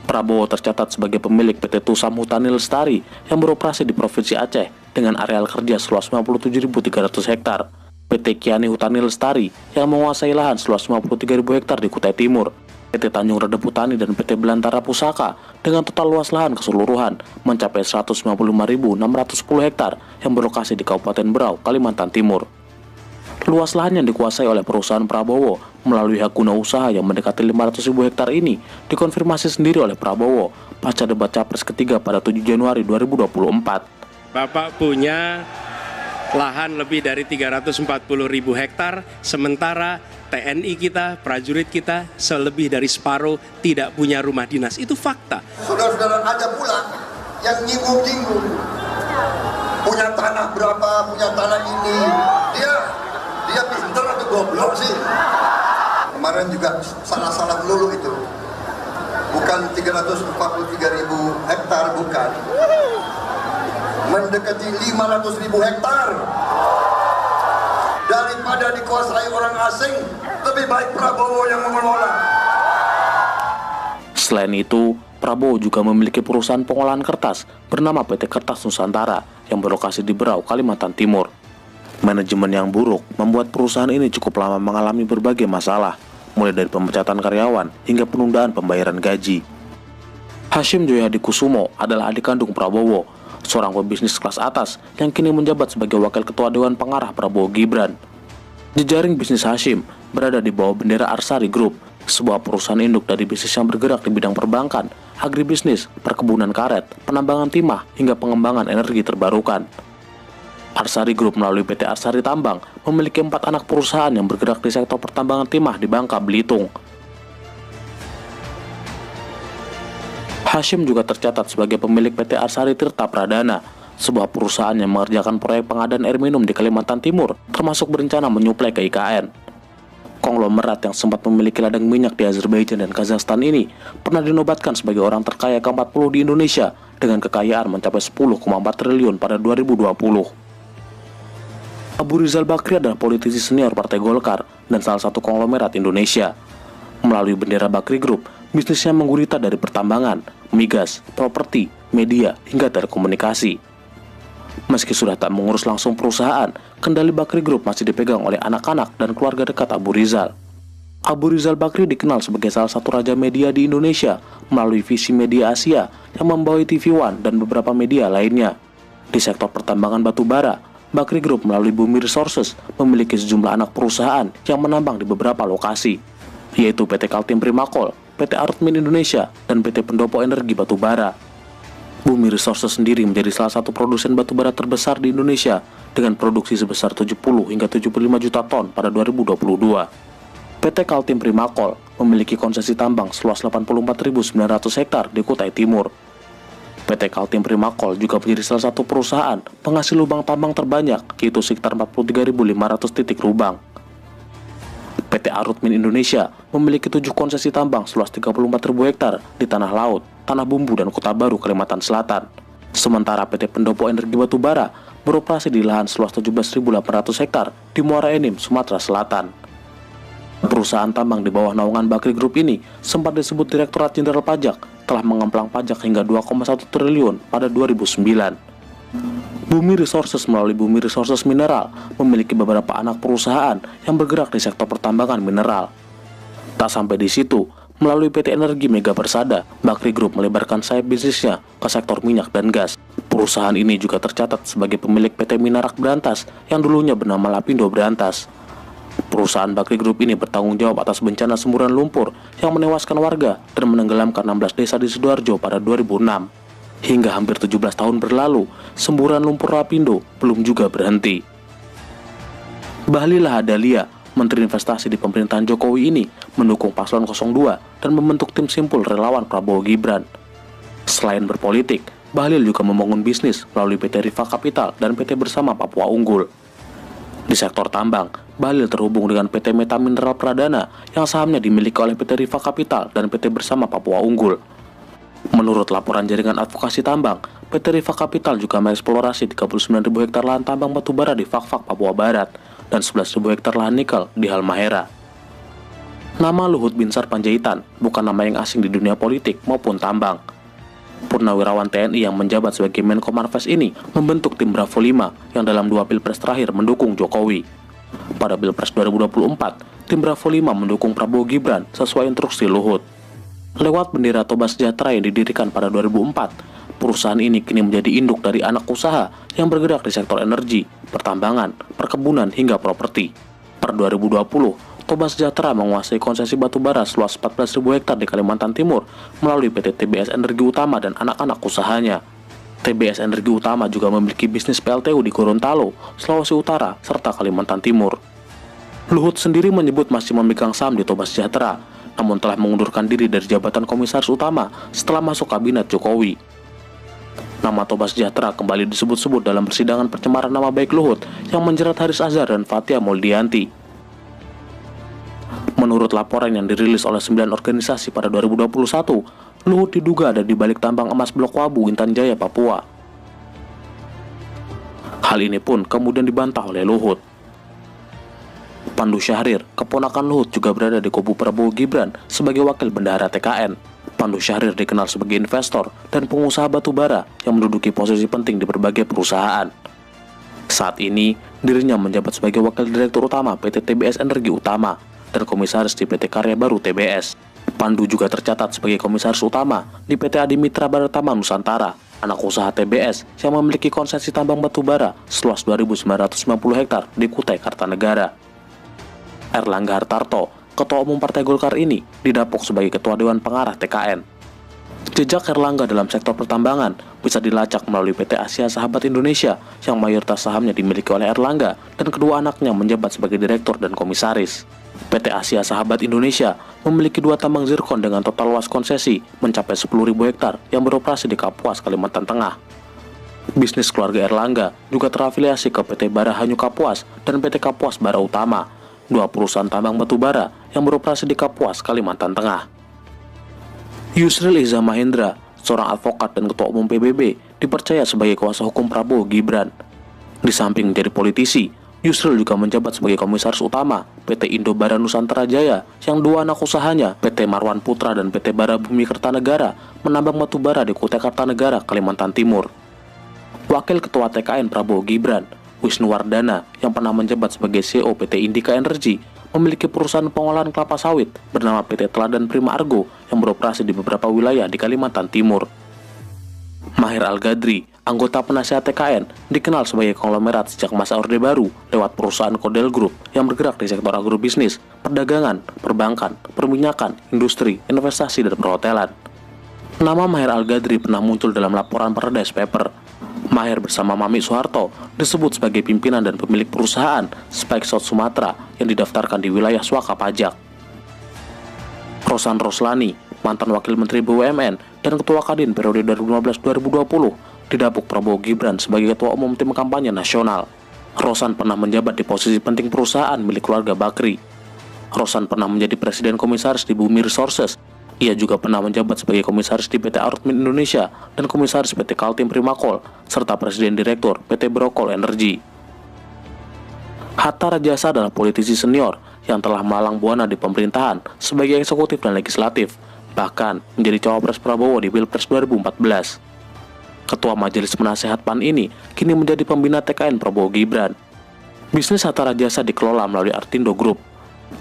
Prabowo tercatat sebagai pemilik PT Tusam Hutani Lestari yang beroperasi di Provinsi Aceh dengan areal kerja seluas 57.300 hektar, PT Kiani Hutani Lestari yang menguasai lahan seluas 53.000 hektar di Kutai Timur, PT Tanjung Redep Utani dan PT Belantara Pusaka dengan total luas lahan keseluruhan mencapai 195.610 hektar yang berlokasi di Kabupaten Berau, Kalimantan Timur. Luas lahan yang dikuasai oleh perusahaan Prabowo melalui hak guna usaha yang mendekati 500.000 hektar ini dikonfirmasi sendiri oleh Prabowo pasca debat Capres ketiga pada 7 Januari 2024. Bapak punya lahan lebih dari 340.000 hektar, sementara TNI kita, prajurit kita, selebih dari separuh tidak punya rumah dinas. Itu fakta. Saudara-saudara ada pula yang nyinggung-nyinggung. Punya tanah berapa, punya tanah ini. Dia pintar atau goblok sih? Kemarin juga salah-salah melulu itu. Bukan 343.000 hektar, bukan. Mendekati 500.000 hektar. Daripada dikuasai orang asing, lebih baik Prabowo yang mengelola. Selain itu, Prabowo juga memiliki perusahaan pengolahan kertas bernama PT Kertas Nusantara yang berlokasi di Berau, Kalimantan Timur. Manajemen yang buruk membuat perusahaan ini cukup lama mengalami berbagai masalah, mulai dari pemecatan karyawan hingga penundaan pembayaran gaji. Hashim Joyhadikusumo adalah adik kandung Prabowo, seorang pebisnis kelas atas yang kini menjabat sebagai wakil ketua Dewan Pengarah Prabowo Gibran. Jejaring bisnis Hashim berada di bawah bendera Arsari Group, sebuah perusahaan induk dari bisnis yang bergerak di bidang perbankan, agribisnis, perkebunan karet, penambangan timah, hingga pengembangan energi terbarukan. Arsari Group melalui PT Arsari Tambang memiliki 4 anak perusahaan yang bergerak di sektor pertambangan timah di Bangka, Belitung. Hashim juga tercatat sebagai pemilik PT Arsari Tirta Pradana, sebuah perusahaan yang mengerjakan proyek pengadaan air minum di Kalimantan Timur, termasuk berencana menyuplai ke IKN. Konglomerat yang sempat memiliki ladang minyak di Azerbaijan dan Kazakhstan ini pernah dinobatkan sebagai orang terkaya ke-40 di Indonesia dengan kekayaan mencapai 10,4 triliun pada 2020. Abu Rizal Bakri adalah politisi senior Partai Golkar dan salah satu konglomerat Indonesia. Melalui bendera Bakri Group, bisnisnya menggurita dari pertambangan, migas, properti, media, hingga telekomunikasi. Meski sudah tak mengurus langsung perusahaan, kendali Bakri Group masih dipegang oleh anak-anak dan keluarga dekat Abu Rizal. Abu Rizal Bakri dikenal sebagai salah satu raja media di Indonesia melalui Visi Media Asia yang membawahi TV One dan beberapa media lainnya. Di sektor pertambangan batu bara, Bakri Group melalui Bumi Resources memiliki sejumlah anak perusahaan yang menambang di beberapa lokasi, yaitu PT Kaltim Primakol, PT Arutmin Indonesia, dan PT Pendopo Energi Batubara. Bumi Resources sendiri menjadi salah satu produsen batubara terbesar di Indonesia dengan produksi sebesar 70 hingga 75 juta ton pada 2022. PT Kaltim Primakol memiliki konsesi tambang seluas 84.900 hektar di Kutai Timur. PT Kaltim Primakol juga menjadi salah satu perusahaan penghasil lubang tambang terbanyak, yaitu sekitar 43.500 titik lubang. PT Arutmin Indonesia memiliki 7 konsesi tambang seluas 34.000 hektar di Tanah Laut, Tanah Bumbu, dan Kota Baru, Kalimantan Selatan. Sementara PT Pendopo Energi Batubara beroperasi di lahan seluas 17.800 hektar di Muara Enim, Sumatera Selatan. Perusahaan tambang di bawah naungan Bakri Group ini sempat disebut Direktorat Jenderal Pajak telah mengemplang pajak hingga 2,1 triliun pada 2009. Bumi Resources melalui Bumi Resources Mineral memiliki beberapa anak perusahaan yang bergerak di sektor pertambangan mineral. Tak sampai di situ, melalui PT Energi Mega Persada, Bakri Group melebarkan sayap bisnisnya ke sektor minyak dan gas. Perusahaan ini juga tercatat sebagai pemilik PT Minarak Berantas yang dulunya bernama Lapindo Berantas. Perusahaan Bakri Group ini bertanggung jawab atas bencana semburan lumpur yang menewaskan warga dan menenggelamkan 16 desa di Sidoarjo pada 2006. Hingga hampir 17 tahun berlalu, semburan lumpur Lapindo belum juga berhenti. Bahlil Lahadalia, Menteri Investasi di pemerintahan Jokowi ini, mendukung Paslon 02 dan membentuk tim simpul relawan Prabowo Gibran. Selain berpolitik, Bahlil juga membangun bisnis melalui PT Riva Capital dan PT Bersama Papua Unggul. Di sektor tambang, Bahlil terhubung dengan PT Meta Mineral Pradana yang sahamnya dimiliki oleh PT Riva Capital dan PT Bersama Papua Unggul. Menurut laporan jaringan advokasi tambang, PT Riva Capital juga mengeksplorasi 39.000 hektar lahan tambang batubara di Fak-Fak, Papua Barat, dan 11.000 hektar lahan nikel di Halmahera. Nama Luhut Binsar Panjaitan bukan nama yang asing di dunia politik maupun tambang. Purnawirawan TNI yang menjabat sebagai Menko Marves ini membentuk tim Bravo 5 yang dalam 2 pilpres terakhir mendukung Jokowi. Pada Pilpres 2024, tim Bravo 5 mendukung Prabowo Gibran sesuai instruksi Luhut. Lewat bendera Toba Sejahtera yang didirikan pada 2004, perusahaan ini kini menjadi induk dari anak usaha yang bergerak di sektor energi, pertambangan, perkebunan, hingga properti. Per 2020, Toba Sejahtera menguasai konsesi batubara seluas 14.000 hektar di Kalimantan Timur melalui PT TBS Energi Utama dan anak-anak usahanya. TBS Energi Utama juga memiliki bisnis PLTU di Gorontalo, Sulawesi Utara, serta Kalimantan Timur. Luhut sendiri menyebut masih memegang saham di Toba Sejahtera, namun telah mengundurkan diri dari jabatan komisaris utama setelah masuk kabinet Jokowi. Nama Toba Sejahtera kembali disebut-sebut dalam persidangan pencemaran nama baik Luhut yang menjerat Haris Azhar dan Fathia Moldianti. Menurut laporan yang dirilis oleh 9 organisasi pada 2021, Luhut diduga ada di balik tambang emas Blok Wabu, Intan Jaya, Papua. Hal ini pun kemudian dibantah oleh Luhut. Pandu Syahrir, keponakan Luhut, juga berada di kubu Prabowo Gibran sebagai wakil bendahara TKN. Pandu Syahrir dikenal sebagai investor dan pengusaha batubara yang menduduki posisi penting di berbagai perusahaan. Saat ini, dirinya menjabat sebagai wakil direktur utama PT TBS Energi Utama dan komisaris di PT Karya Baru TBS. Pandu juga tercatat sebagai komisaris utama di PT Adimitra Baratama Nusantara, anak usaha TBS yang memiliki konsesi tambang batubara seluas 2.950 hektar di Kutai Kartanegara. Erlangga Hartarto, Ketua Umum Partai Golkar ini, didapuk sebagai Ketua Dewan Pengarah TKN. Jejak Erlangga dalam sektor pertambangan bisa dilacak melalui PT Asia Sahabat Indonesia yang mayoritas sahamnya dimiliki oleh Erlangga dan kedua anaknya menjabat sebagai direktur dan komisaris. PT Asia Sahabat Indonesia memiliki 2 tambang zirkon dengan total luas konsesi mencapai 10.000 hektar yang beroperasi di Kapuas, Kalimantan Tengah. Bisnis keluarga Erlangga juga terafiliasi ke PT Bara Hanyu Kapuas dan PT Kapuas Bara Utama, 2 perusahaan tambang batubara yang beroperasi di Kapuas, Kalimantan Tengah. Yusril Iza Mahendra, seorang advokat dan ketua umum PBB, dipercaya sebagai kuasa hukum Prabowo Gibran. Di samping menjadi politisi, Yusril juga menjabat sebagai komisaris utama PT Indobara Nusantara Jaya yang 2 anak usahanya, PT Marwan Putra dan PT Bara Bumi Kertanegara, menambang batubara di Kutai Kartanegara, Kalimantan Timur. Wakil Ketua TKN Prabowo Gibran, Wisnu Wardana, yang pernah menjabat sebagai CEO PT Indika Energy, memiliki perusahaan pengolahan kelapa sawit bernama PT Teladan Prima Argo yang beroperasi di beberapa wilayah di Kalimantan Timur. Mahir Al-Gadri, anggota penasihat TKN, dikenal sebagai konglomerat sejak masa Orde Baru lewat perusahaan Kodel Group yang bergerak di sektor agrobisnis, perdagangan, perbankan, perminyakan, industri, investasi, dan perhotelan. Nama Mahir Al-Gadri pernah muncul dalam laporan Paradise Paper. Mahir bersama Mami Soeharto disebut sebagai pimpinan dan pemilik perusahaan Spike South Sumatera yang didaftarkan di wilayah Swaka Pajak. Rosan Roslani, mantan Wakil Menteri BUMN dan Ketua Kadin periode 2015-2020, didapuk Prabowo Gibran sebagai Ketua Umum Tim Kampanye Nasional. Rosan pernah menjabat di posisi penting perusahaan milik keluarga Bakri. Rosan pernah menjadi Presiden Komisaris di Bumi Resources. Ia juga pernah menjabat sebagai komisaris di PT Arutmin Indonesia dan komisaris PT Kaltim Primakol, serta Presiden Direktur PT Brokol Energi. Hatta Rajasa adalah politisi senior yang telah melalang buana di pemerintahan sebagai eksekutif dan legislatif, bahkan menjadi cawapres Prabowo di Pilpres 2014. Ketua Majelis Penasehat PAN ini kini menjadi pembina TKN Prabowo Gibran. Bisnis Hatta Rajasa dikelola melalui Artindo Group.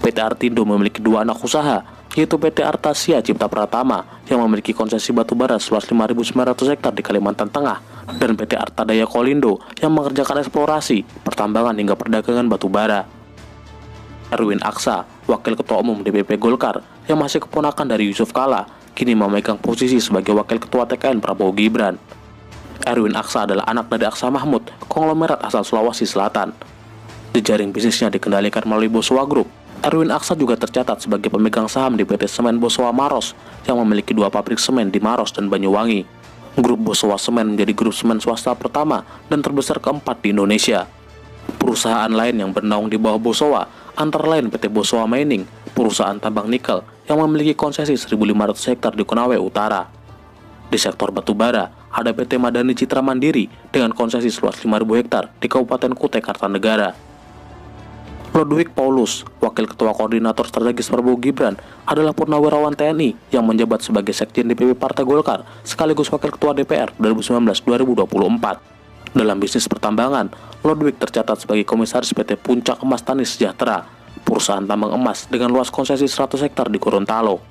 PT Artindo memiliki 2 anak usaha, yaitu PT Artasia Cipta Pratama yang memiliki konsesi batubara seluas 5.900 hektar di Kalimantan Tengah dan PT Artadaya Kolindo yang mengerjakan eksplorasi, pertambangan hingga perdagangan batubara. Erwin Aksa, Wakil Ketua Umum DPP Golkar yang masih keponakan dari Yusuf Kala, kini memegang posisi sebagai Wakil Ketua TKN Prabowo Gibran. Erwin Aksa adalah anak dari Aksa Mahmud, konglomerat asal Sulawesi Selatan. Jejaring bisnisnya dikendalikan melalui Bosowa Group. Erwin Aksa juga tercatat sebagai pemegang saham di PT Semen Bosowa Maros yang memiliki 2 pabrik semen di Maros dan Banyuwangi. Grup Bosowa Semen menjadi grup semen swasta pertama dan terbesar keempat di Indonesia. Perusahaan lain yang bernaung di bawah Bosowa antara lain PT Bosowa Mining, perusahaan tambang nikel yang memiliki konsesi 1.500 hektar di Konawe Utara. Di sektor batubara, ada PT Madani Citra Mandiri dengan konsesi seluas 5.000 hektar di Kabupaten Kutai Kartanegara. Ludwig Paulus, Wakil Ketua Koordinator Strategis Prabowo Gibran, adalah purnawirawan TNI yang menjabat sebagai Sekjen DPP Partai Golkar sekaligus Wakil Ketua DPR 2019-2024. Dalam bisnis pertambangan, Ludwig tercatat sebagai Komisaris PT Puncak Emas Tani Sejahtera, perusahaan tambang emas dengan luas konsesi 100 hektar di Gorontalo.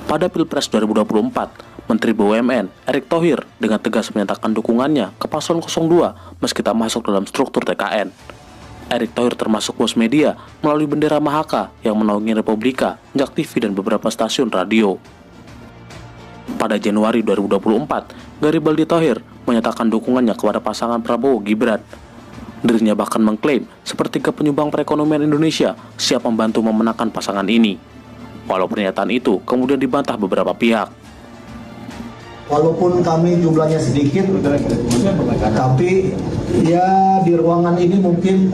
Pada Pilpres 2024, Menteri BUMN Erick Thohir dengan tegas menyatakan dukungannya ke paslon 02 meski tak masuk dalam struktur TKN. Erick Thohir termasuk bos media melalui bendera Mahaka yang menaungi Republika, Jak TV dan beberapa stasiun radio. Pada Januari 2024, Garibaldi Thohir menyatakan dukungannya kepada pasangan Prabowo Gibran. Dirinya bahkan mengklaim sepertiga penyumbang perekonomian Indonesia siap membantu memenangkan pasangan ini. Walau pernyataan itu kemudian dibantah beberapa pihak. Walaupun kami jumlahnya sedikit, tapi ya di ruangan ini mungkin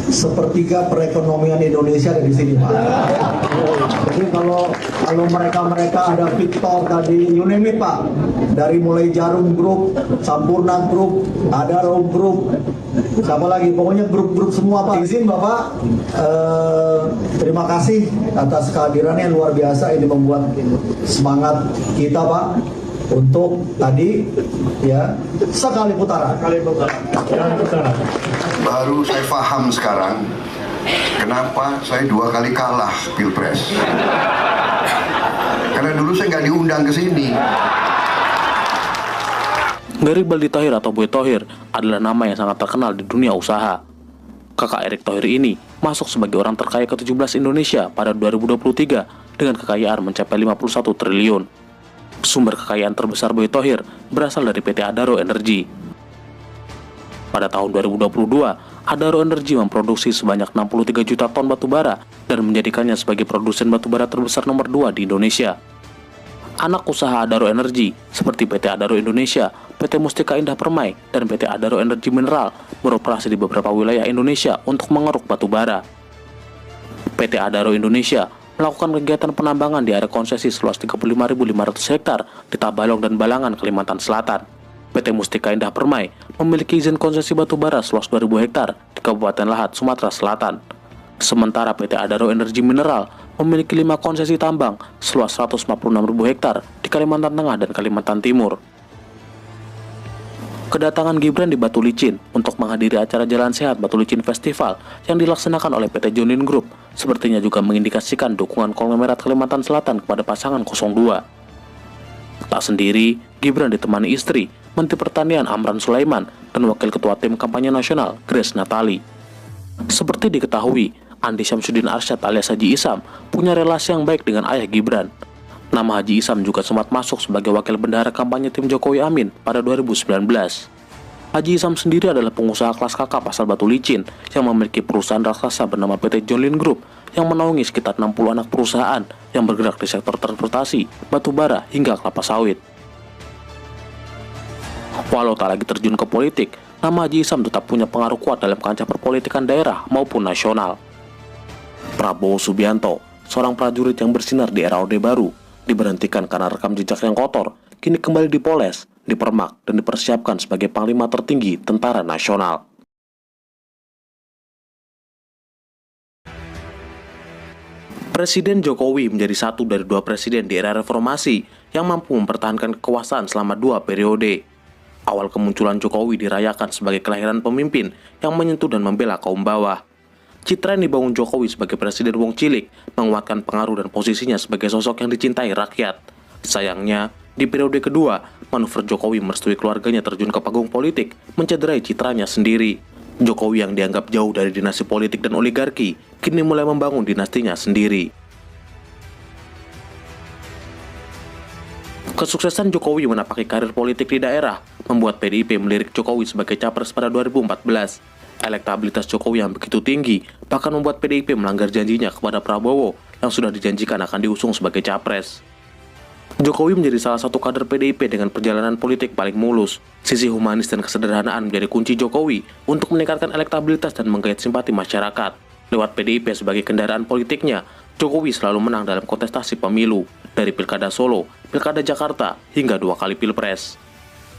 sepertiga perekonomian Indonesia ada di sini, Pak. Jadi kalau mereka ada Victor tadi, you name it, Pak. Dari mulai Jarum Group, Sampurna Group, Adaro Group, siapa lagi? Pokoknya grup-grup semua, Pak. Izin Bapak, terima kasih atas kehadirannya yang luar biasa. Ini membuat semangat kita, Pak, untuk tadi ya sekali putaran. Baru saya paham sekarang kenapa saya 2 kali kalah Pilpres. Karena dulu saya nggak diundang ke sini. Garibaldi Thohir atau Boy Thohir adalah nama yang sangat terkenal di dunia usaha. Kakak Erick Thohir ini masuk sebagai orang terkaya ke-17 Indonesia pada 2023 dengan kekayaan mencapai 51 triliun. Sumber kekayaan terbesar Boy Thohir berasal dari PT Adaro Energi. Pada tahun 2022, Adaro Energi memproduksi sebanyak 63 juta ton batu bara dan menjadikannya sebagai produsen batu bara terbesar nomor 2 di Indonesia. Anak usaha Adaro Energi seperti PT Adaro Indonesia, PT Mustika Indah Permai, dan PT Adaro Energi Mineral beroperasi di beberapa wilayah Indonesia untuk mengeruk batu bara. PT Adaro Indonesia melakukan kegiatan penambangan di area konsesi seluas 35.500 hektar di Tabalong dan Balangan, Kalimantan Selatan. PT Mustika Indah Permai memiliki izin konsesi batu bara seluas 2.000 hektar di Kabupaten Lahat, Sumatera Selatan. Sementara PT Adaro Energi Mineral memiliki 5 konsesi tambang seluas 146.000 hektar di Kalimantan Tengah dan Kalimantan Timur. Kedatangan Gibran di Batu Licin untuk menghadiri acara Jalan Sehat Batu Licin Festival yang dilaksanakan oleh PT John Lynn Group sepertinya juga mengindikasikan dukungan konglomerat Kalimantan Selatan kepada pasangan 02. Tak sendiri, Gibran ditemani istri, Menteri Pertanian Amran Sulaiman, dan Wakil Ketua Tim Kampanye Nasional Grace Natali. Seperti diketahui, Andi Syamsuddin Arsyad alias Haji Isam punya relasi yang baik dengan ayah Gibran. Nama Haji Isam juga sempat masuk sebagai wakil bendahara kampanye tim Jokowi Amin pada 2019. Haji Isam sendiri adalah pengusaha kelas kakap asal Batu Licin yang memiliki perusahaan raksasa bernama PT John Lynn Group yang menaungi sekitar 60 anak perusahaan yang bergerak di sektor transportasi, batu bara, hingga kelapa sawit. Walau tak lagi terjun ke politik, nama Haji Isam tetap punya pengaruh kuat dalam kancah perpolitikan daerah maupun nasional. Prabowo Subianto, seorang prajurit yang bersinar di era Orde Baru, diberhentikan karena rekam jejak yang kotor, kini kembali dipoles, dipermak, dan dipersiapkan sebagai Panglima tertinggi Tentara Nasional. Presiden Jokowi menjadi satu dari 2 presiden di era reformasi yang mampu mempertahankan kekuasaan selama 2 periode. Awal kemunculan Jokowi dirayakan sebagai kelahiran pemimpin yang menyentuh dan membela kaum bawah. Citra yang dibangun Jokowi sebagai Presiden Wong Cilik menguatkan pengaruh dan posisinya sebagai sosok yang dicintai rakyat. Sayangnya, di periode kedua, manuver Jokowi merestui keluarganya terjun ke panggung politik, mencederai citranya sendiri. Jokowi yang dianggap jauh dari dinasti politik dan oligarki, kini mulai membangun dinastinya sendiri. Kesuksesan Jokowi menapaki karir politik di daerah membuat PDIP melirik Jokowi sebagai capres pada 2014. Elektabilitas Jokowi yang begitu tinggi bahkan membuat PDIP melanggar janjinya kepada Prabowo yang sudah dijanjikan akan diusung sebagai capres. Jokowi menjadi salah satu kader PDIP dengan perjalanan politik paling mulus. Sisi humanis dan kesederhanaan menjadi kunci Jokowi untuk meningkatkan elektabilitas dan menggait simpati masyarakat. Lewat PDIP sebagai kendaraan politiknya, Jokowi selalu menang dalam kontestasi pemilu, dari Pilkada Solo, Pilkada Jakarta, hingga 2 kali Pilpres.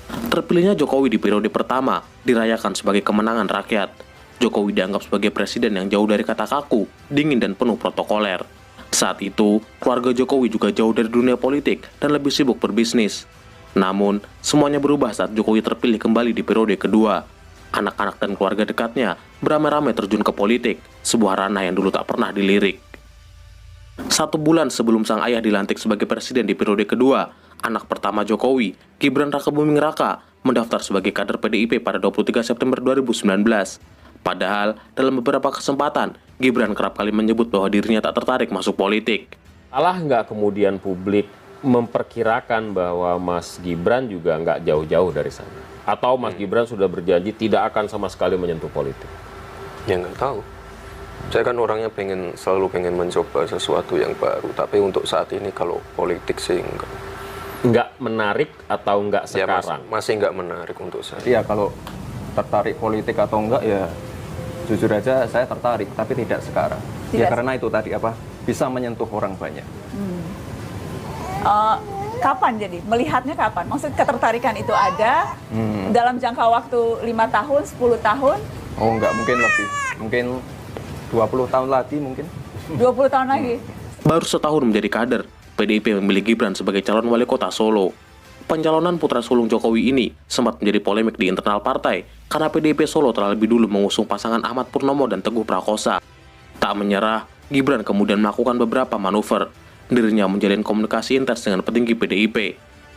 Terpilihnya Jokowi di periode pertama dirayakan sebagai kemenangan rakyat. Jokowi dianggap sebagai presiden yang jauh dari kata kaku, dingin dan penuh protokoler. Saat itu, keluarga Jokowi juga jauh dari dunia politik dan lebih sibuk berbisnis. Namun, semuanya berubah saat Jokowi terpilih kembali di periode kedua. Anak-anak dan keluarga dekatnya beramai-ramai terjun ke politik, sebuah ranah yang dulu tak pernah dilirik. 1 bulan sebelum sang ayah dilantik sebagai presiden di periode kedua, anak pertama Jokowi, Gibran Rakebuming Raka, mendaftar sebagai kader PDIP pada 23 September 2019. Padahal, dalam beberapa kesempatan, Gibran kerap kali menyebut bahwa dirinya tak tertarik masuk politik. Salah nggak kemudian publik memperkirakan bahwa Mas Gibran juga nggak jauh-jauh dari sana? Atau Mas Gibran sudah berjanji tidak akan sama sekali menyentuh politik? Ya nggak tahu. Saya kan orangnya selalu pengen mencoba sesuatu yang baru. Tapi untuk saat ini kalau politik sih enggak. Nggak menarik atau nggak sekarang? Ya, masih nggak menarik untuk saya. Iya, kalau tertarik politik atau enggak ya jujur aja saya tertarik, tapi tidak sekarang. Ya karena itu tadi bisa menyentuh orang banyak. Kapan jadi? Melihatnya kapan? Maksud ketertarikan itu ada dalam jangka waktu 5 tahun, 10 tahun? Oh enggak, mungkin lebih. Mungkin 20 tahun lagi mungkin. 20 tahun lagi? Baru setahun menjadi kader, PDIP memilih Gibran sebagai calon wali kota Solo. Pencalonan putra sulung Jokowi ini sempat menjadi polemik di internal partai karena PDIP Solo telah lebih dulu mengusung pasangan Ahmad Purnomo dan Teguh Prakosa. Tak menyerah, Gibran kemudian melakukan beberapa manuver. Dirinya menjalin komunikasi intens dengan petinggi PDIP.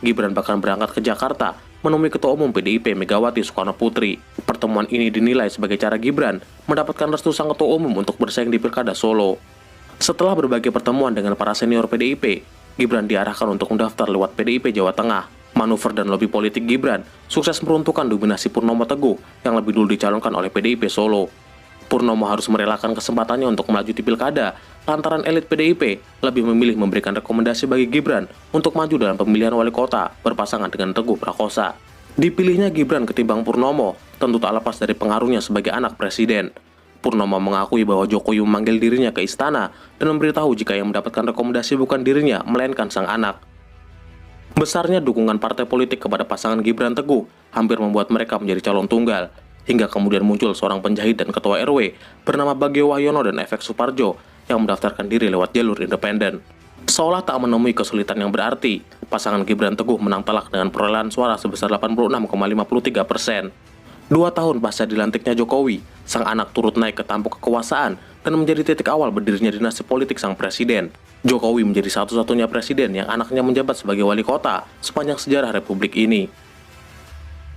Gibran bahkan berangkat ke Jakarta menemui Ketua Umum PDIP Megawati Soekarnoputri. Pertemuan ini dinilai sebagai cara Gibran mendapatkan restu sang Ketua Umum untuk bersaing di Pilkada Solo. Setelah berbagai pertemuan dengan para senior PDIP, Gibran diarahkan untuk mendaftar lewat PDIP Jawa Tengah. Manuver dan lobi politik Gibran sukses meruntuhkan dominasi Purnomo Teguh yang lebih dulu dicalonkan oleh PDIP Solo. Purnomo harus merelakan kesempatannya untuk melaju di Pilkada lantaran elit PDIP lebih memilih memberikan rekomendasi bagi Gibran untuk maju dalam pemilihan wali kota berpasangan dengan Teguh Prakosa. Dipilihnya Gibran ketimbang Purnomo tentu tak lepas dari pengaruhnya sebagai anak presiden. Purnomo mengakui bahwa Jokowi memanggil dirinya ke istana dan memberitahu jika yang mendapatkan rekomendasi bukan dirinya, melainkan sang anak. Besarnya dukungan partai politik kepada pasangan Gibran Teguh hampir membuat mereka menjadi calon tunggal. Hingga kemudian muncul seorang penjahit dan ketua RW bernama Bagio Wahyono dan Efek Suparjo yang mendaftarkan diri lewat jalur independen. Seolah tak menemui kesulitan yang berarti, pasangan Gibran Teguh menang telak dengan perolehan suara sebesar 86,53%. 2 tahun pasca dilantiknya Jokowi, sang anak turut naik ke tampuk kekuasaan dan menjadi titik awal berdirinya dinasti politik sang presiden. Jokowi menjadi satu-satunya presiden yang anaknya menjabat sebagai wali kota sepanjang sejarah Republik ini.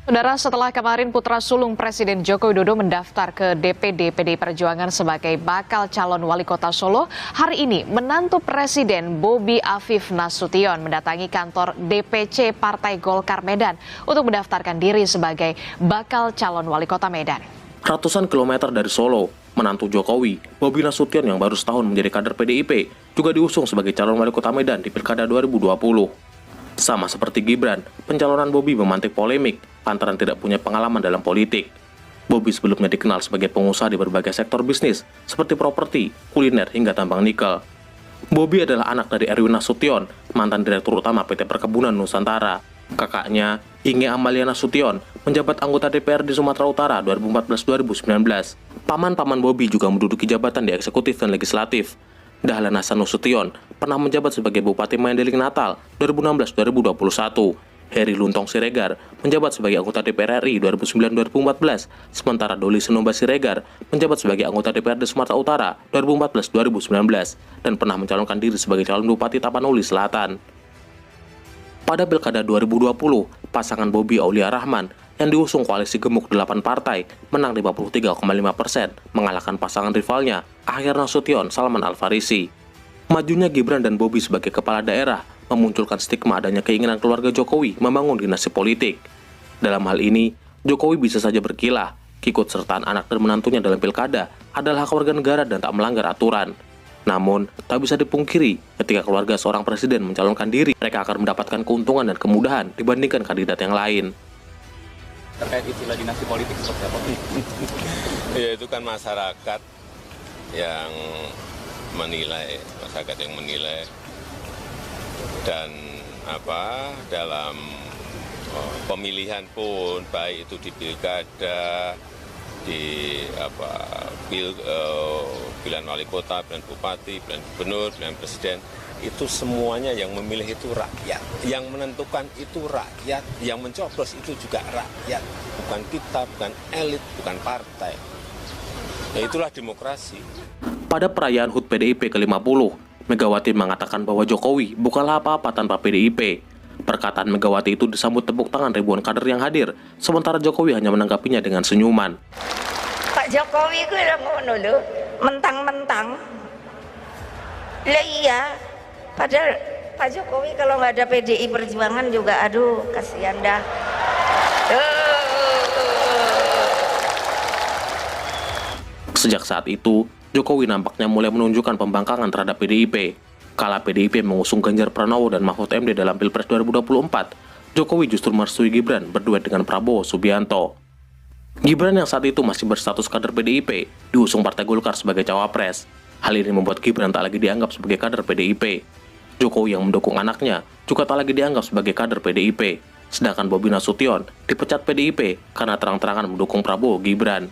Saudara, setelah kemarin putra sulung Presiden Joko Widodo mendaftar ke DPD PDI Perjuangan sebagai bakal calon wali kota Solo, hari ini menantu Presiden Bobi Afif Nasution mendatangi kantor DPC Partai Golkar Medan untuk mendaftarkan diri sebagai bakal calon wali kota Medan. Ratusan kilometer dari Solo, menantu Jokowi, Bobi Nasution yang baru setahun menjadi kader PDIP, juga diusung sebagai calon wali kota Medan di Pilkada 2020. Sama seperti Gibran, pencalonan Bobi memantik polemik lantaran tidak punya pengalaman dalam politik. Bobi sebelumnya dikenal sebagai pengusaha di berbagai sektor bisnis seperti properti, kuliner, hingga tambang nikel. Bobi adalah anak dari Erwin Nasution, mantan Direktur Utama PT Perkebunan Nusantara. Kakaknya, Inge Amalia Nasution, menjabat anggota DPR di Sumatera Utara 2014-2019. Paman-paman Bobi juga menduduki jabatan di eksekutif dan legislatif. Dahlan Hasan Nasution pernah menjabat sebagai Bupati Mayandiling Natal 2016-2021. Heri Luntong Siregar menjabat sebagai anggota DPR RI 2009-2014, sementara Doli Sinomba Siregar menjabat sebagai anggota DPRD Sumatera Utara 2014-2019 dan pernah mencalonkan diri sebagai calon Bupati Tapanuli Selatan. Pada Pilkada 2020, pasangan Bobi Aulia Rahman yang diusung koalisi gemuk 8 partai menang 53,5%, mengalahkan pasangan rivalnya Ahyar Nasution Salman Al-Farisi. Majunya Gibran dan Bobi sebagai kepala daerah memunculkan stigma adanya keinginan keluarga Jokowi membangun dinasti politik. Dalam hal ini, Jokowi bisa saja berkilah, keikutsertaan anak dan menantunya dalam pilkada adalah hak warga negara dan tak melanggar aturan. Namun, tak bisa dipungkiri ketika keluarga seorang presiden mencalonkan diri, mereka akan mendapatkan keuntungan dan kemudahan dibandingkan kandidat yang lain. Terkait istilah dinasti politik seperti apa? Ya, itu kan masyarakat yang menilai, dan dalam pemilihan pun baik itu di pilkada, di pilihan wali kota, pilihan bupati, pilihan gubernur, pilihan presiden, itu semuanya yang memilih itu rakyat. Yang menentukan itu rakyat, yang mencoblos itu juga rakyat. Bukan kita, bukan elit, bukan partai. Ya itulah demokrasi. Pada perayaan HUT PDIP ke-50, Megawati mengatakan bahwa Jokowi bukanlah apa-apa tanpa PDIP. Perkataan Megawati itu disambut tepuk tangan ribuan kader yang hadir, sementara Jokowi hanya menanggapinya dengan senyuman. Pak Jokowi itu udah ngono lho, mentang-mentang. Lah iya, padahal Pak Jokowi kalau nggak ada PDI Perjuangan juga, aduh kasihan dah. Sejak saat itu, Jokowi nampaknya mulai menunjukkan pembangkangan terhadap PDIP. Kala PDIP mengusung Ganjar Pranowo dan Mahfud MD dalam Pilpres 2024, Jokowi justru merestui Gibran berduet dengan Prabowo Subianto. Gibran yang saat itu masih berstatus kader PDIP diusung Partai Golkar sebagai cawapres. Hal ini membuat Gibran tak lagi dianggap sebagai kader PDIP. Jokowi yang mendukung anaknya juga tak lagi dianggap sebagai kader PDIP. Sedangkan Bobi Nasution dipecat PDIP karena terang-terangan mendukung Prabowo Gibran.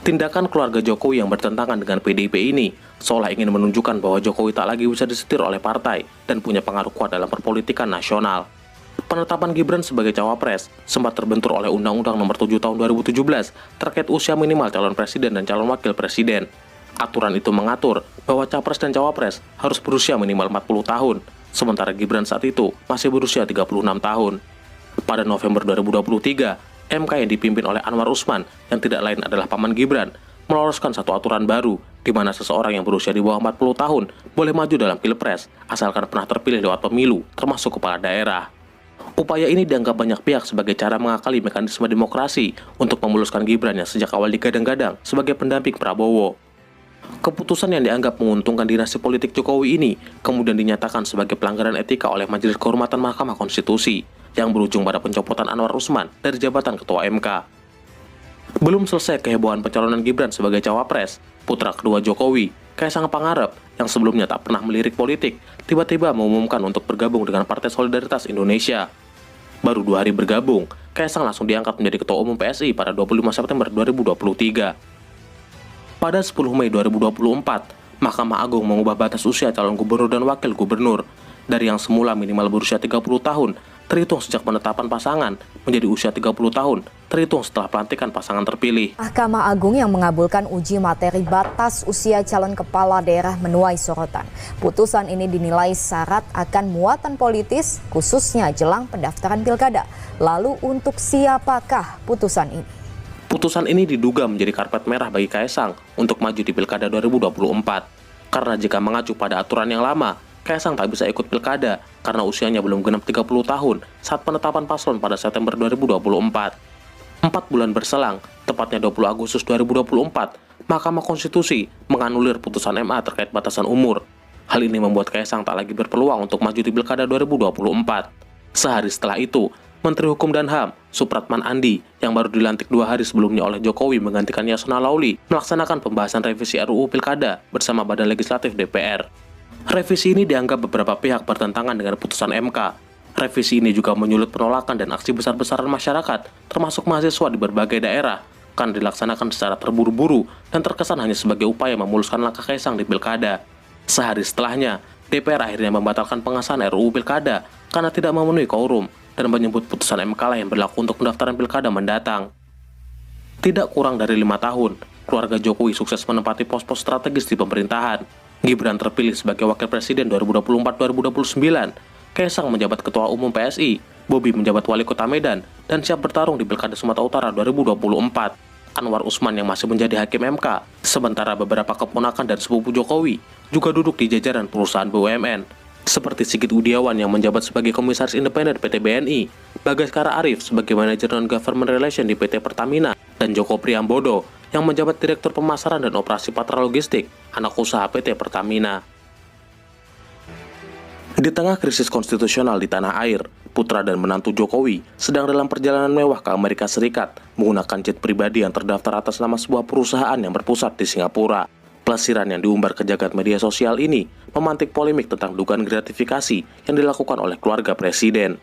Tindakan keluarga Jokowi yang bertentangan dengan PDIP ini seolah ingin menunjukkan bahwa Jokowi tak lagi bisa disetir oleh partai dan punya pengaruh kuat dalam perpolitikan nasional. Penetapan Gibran sebagai cawapres sempat terbentur oleh Undang-Undang Nomor 7 Tahun 2017 terkait usia minimal calon presiden dan calon wakil presiden. Aturan itu mengatur bahwa capres dan cawapres harus berusia minimal 40 tahun, sementara Gibran saat itu masih berusia 36 tahun. Pada November 2023, MK yang dipimpin oleh Anwar Usman, yang tidak lain adalah paman Gibran, meloloskan satu aturan baru, di mana seseorang yang berusia di bawah 40 tahun boleh maju dalam Pilpres, asalkan pernah terpilih lewat pemilu, termasuk kepala daerah. Upaya ini dianggap banyak pihak sebagai cara mengakali mekanisme demokrasi untuk memuluskan Gibran yang sejak awal digadang-gadang sebagai pendamping Prabowo. Keputusan yang dianggap menguntungkan dinasti politik Jokowi ini kemudian dinyatakan sebagai pelanggaran etika oleh Majelis Kehormatan Mahkamah Konstitusi, yang berujung pada pencopotan Anwar Usman dari jabatan Ketua MK. Belum selesai kehebohan pencalonan Gibran sebagai cawapres, putra kedua Jokowi, Kaisang Pangarep, yang sebelumnya tak pernah melirik politik, tiba-tiba mengumumkan untuk bergabung dengan Partai Solidaritas Indonesia. Baru 2 hari bergabung, Kaisang langsung diangkat menjadi Ketua Umum PSI pada 25 September 2023. Pada 10 Mei 2024, Mahkamah Agung mengubah batas usia calon gubernur dan wakil gubernur dari yang semula minimal berusia 30 tahun terhitung sejak penetapan pasangan menjadi usia 30 tahun terhitung setelah pelantikan pasangan terpilih. Mahkamah Agung yang mengabulkan uji materi batas usia calon kepala daerah menuai sorotan. Putusan ini dinilai syarat akan muatan politis khususnya jelang pendaftaran pilkada. Lalu untuk siapakah putusan ini? Putusan ini diduga menjadi karpet merah bagi Kaisang untuk maju di Pilkada 2024. Karena jika mengacu pada aturan yang lama, Kaisang tak bisa ikut Pilkada karena usianya belum genap 30 tahun saat penetapan paslon pada September 2024. 4 bulan berselang, tepatnya 20 Agustus 2024, Mahkamah Konstitusi menganulir putusan MA terkait batasan umur. Hal ini membuat Kaisang tak lagi berpeluang untuk maju di Pilkada 2024. Sehari setelah itu, Menteri Hukum dan HAM, Supratman Andi, yang baru dilantik 2 hari sebelumnya oleh Jokowi menggantikan Yasona Lauli, melaksanakan pembahasan revisi RUU Pilkada bersama Badan Legislatif DPR. Revisi ini dianggap beberapa pihak bertentangan dengan putusan MK. Revisi ini juga menyulut penolakan dan aksi besar-besaran masyarakat, termasuk mahasiswa di berbagai daerah, karena dilaksanakan secara terburu-buru dan terkesan hanya sebagai upaya memuluskan langkah Kaisang di Pilkada. Sehari setelahnya, DPR akhirnya membatalkan pengesahan RUU Pilkada karena tidak memenuhi quorum dan menyebut putusan MK lah yang berlaku untuk pendaftaran Pilkada mendatang. Tidak kurang dari 5 tahun, keluarga Jokowi sukses menempati pos-pos strategis di pemerintahan. Gibran terpilih sebagai Wakil Presiden 2024-2029, Kaisang menjabat Ketua Umum PSI, Bobi menjabat Wali Kota Medan, dan siap bertarung di Pilkada Sumatera Utara 2024. Anwar Usman yang masih menjadi Hakim MK, sementara beberapa keponakan dan sepupu Jokowi juga duduk di jajaran perusahaan BUMN. Seperti Sigit Udiawan yang menjabat sebagai Komisaris Independen PT BNI, Bagaskara Arif sebagai Manajer Non-Government Relation di PT Pertamina, dan Joko Priambodo yang menjabat Direktur Pemasaran dan Operasi Patra Logistik, anak usaha PT Pertamina. Di tengah krisis konstitusional di tanah air, putra dan menantu Jokowi sedang dalam perjalanan mewah ke Amerika Serikat menggunakan jet pribadi yang terdaftar atas nama sebuah perusahaan yang berpusat di Singapura. Pelesiran yang diumbar ke jagat media sosial ini memantik polemik tentang dugaan gratifikasi yang dilakukan oleh keluarga presiden.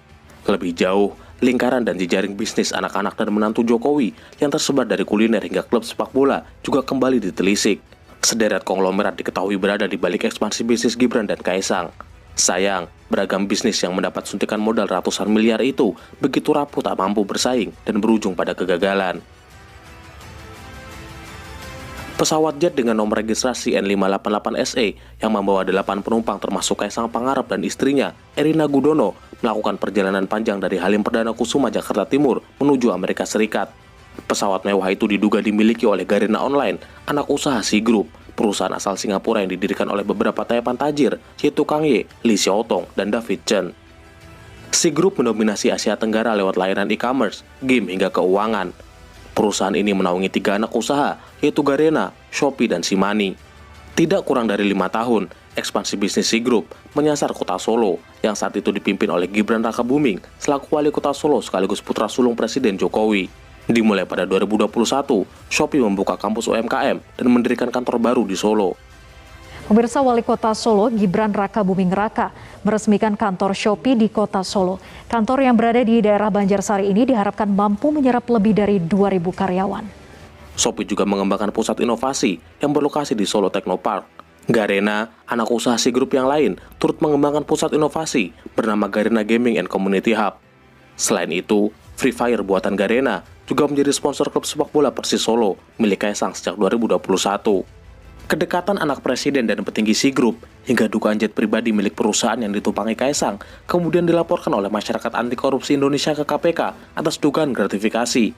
Lebih jauh, lingkaran dan jejaring bisnis anak-anak dan menantu Jokowi yang tersebar dari kuliner hingga klub sepak bola juga kembali ditelisik. Sederet konglomerat diketahui berada di balik ekspansi bisnis Gibran dan Kaisang. Sayang, beragam bisnis yang mendapat suntikan modal ratusan miliar itu begitu rapuh tak mampu bersaing dan berujung pada kegagalan. Pesawat jet dengan nomor registrasi N588SE yang membawa 8 penumpang termasuk Kaisang Pangarep dan istrinya, Erina Gudono, melakukan perjalanan panjang dari Halim Perdana Kusuma, Jakarta Timur menuju Amerika Serikat. Pesawat mewah itu diduga dimiliki oleh Garena Online, anak usaha Sea Group, perusahaan asal Singapura yang didirikan oleh beberapa taipan tajir, yaitu Kang Ye, Lee Xiaotong, dan David Chen. Sea Group mendominasi Asia Tenggara lewat layanan e-commerce, game hingga keuangan. Perusahaan ini menaungi 3 anak usaha, yaitu Garena, Shopee, dan Simani. Tidak kurang dari 5 tahun, ekspansi bisnis Sea Group menyasar kota Solo, yang saat itu dipimpin oleh Gibran Rakabuming selaku wali kota Solo sekaligus putra sulung Presiden Jokowi. Dimulai pada 2021, Shopee membuka kampus UMKM dan mendirikan kantor baru di Solo. Pemirsa, Wali Kota Solo, Gibran Rakabuming Raka, meresmikan kantor Shopee di Kota Solo. Kantor yang berada di daerah Banjarsari ini diharapkan mampu menyerap lebih dari 2.000 karyawan. Shopee juga mengembangkan pusat inovasi yang berlokasi di Solo Technopark. Garena, anak usaha Sea Group yang lain, turut mengembangkan pusat inovasi bernama Garena Gaming and Community Hub. Selain itu, Free Fire buatan Garena juga menjadi sponsor klub sepak bola Persis Solo milik Kaisang sejak 2021. Kedekatan anak presiden dan petinggi Sea Group hingga dugaan jet pribadi milik perusahaan yang ditumpangi Kaisang kemudian dilaporkan oleh masyarakat anti korupsi Indonesia ke KPK atas dugaan gratifikasi.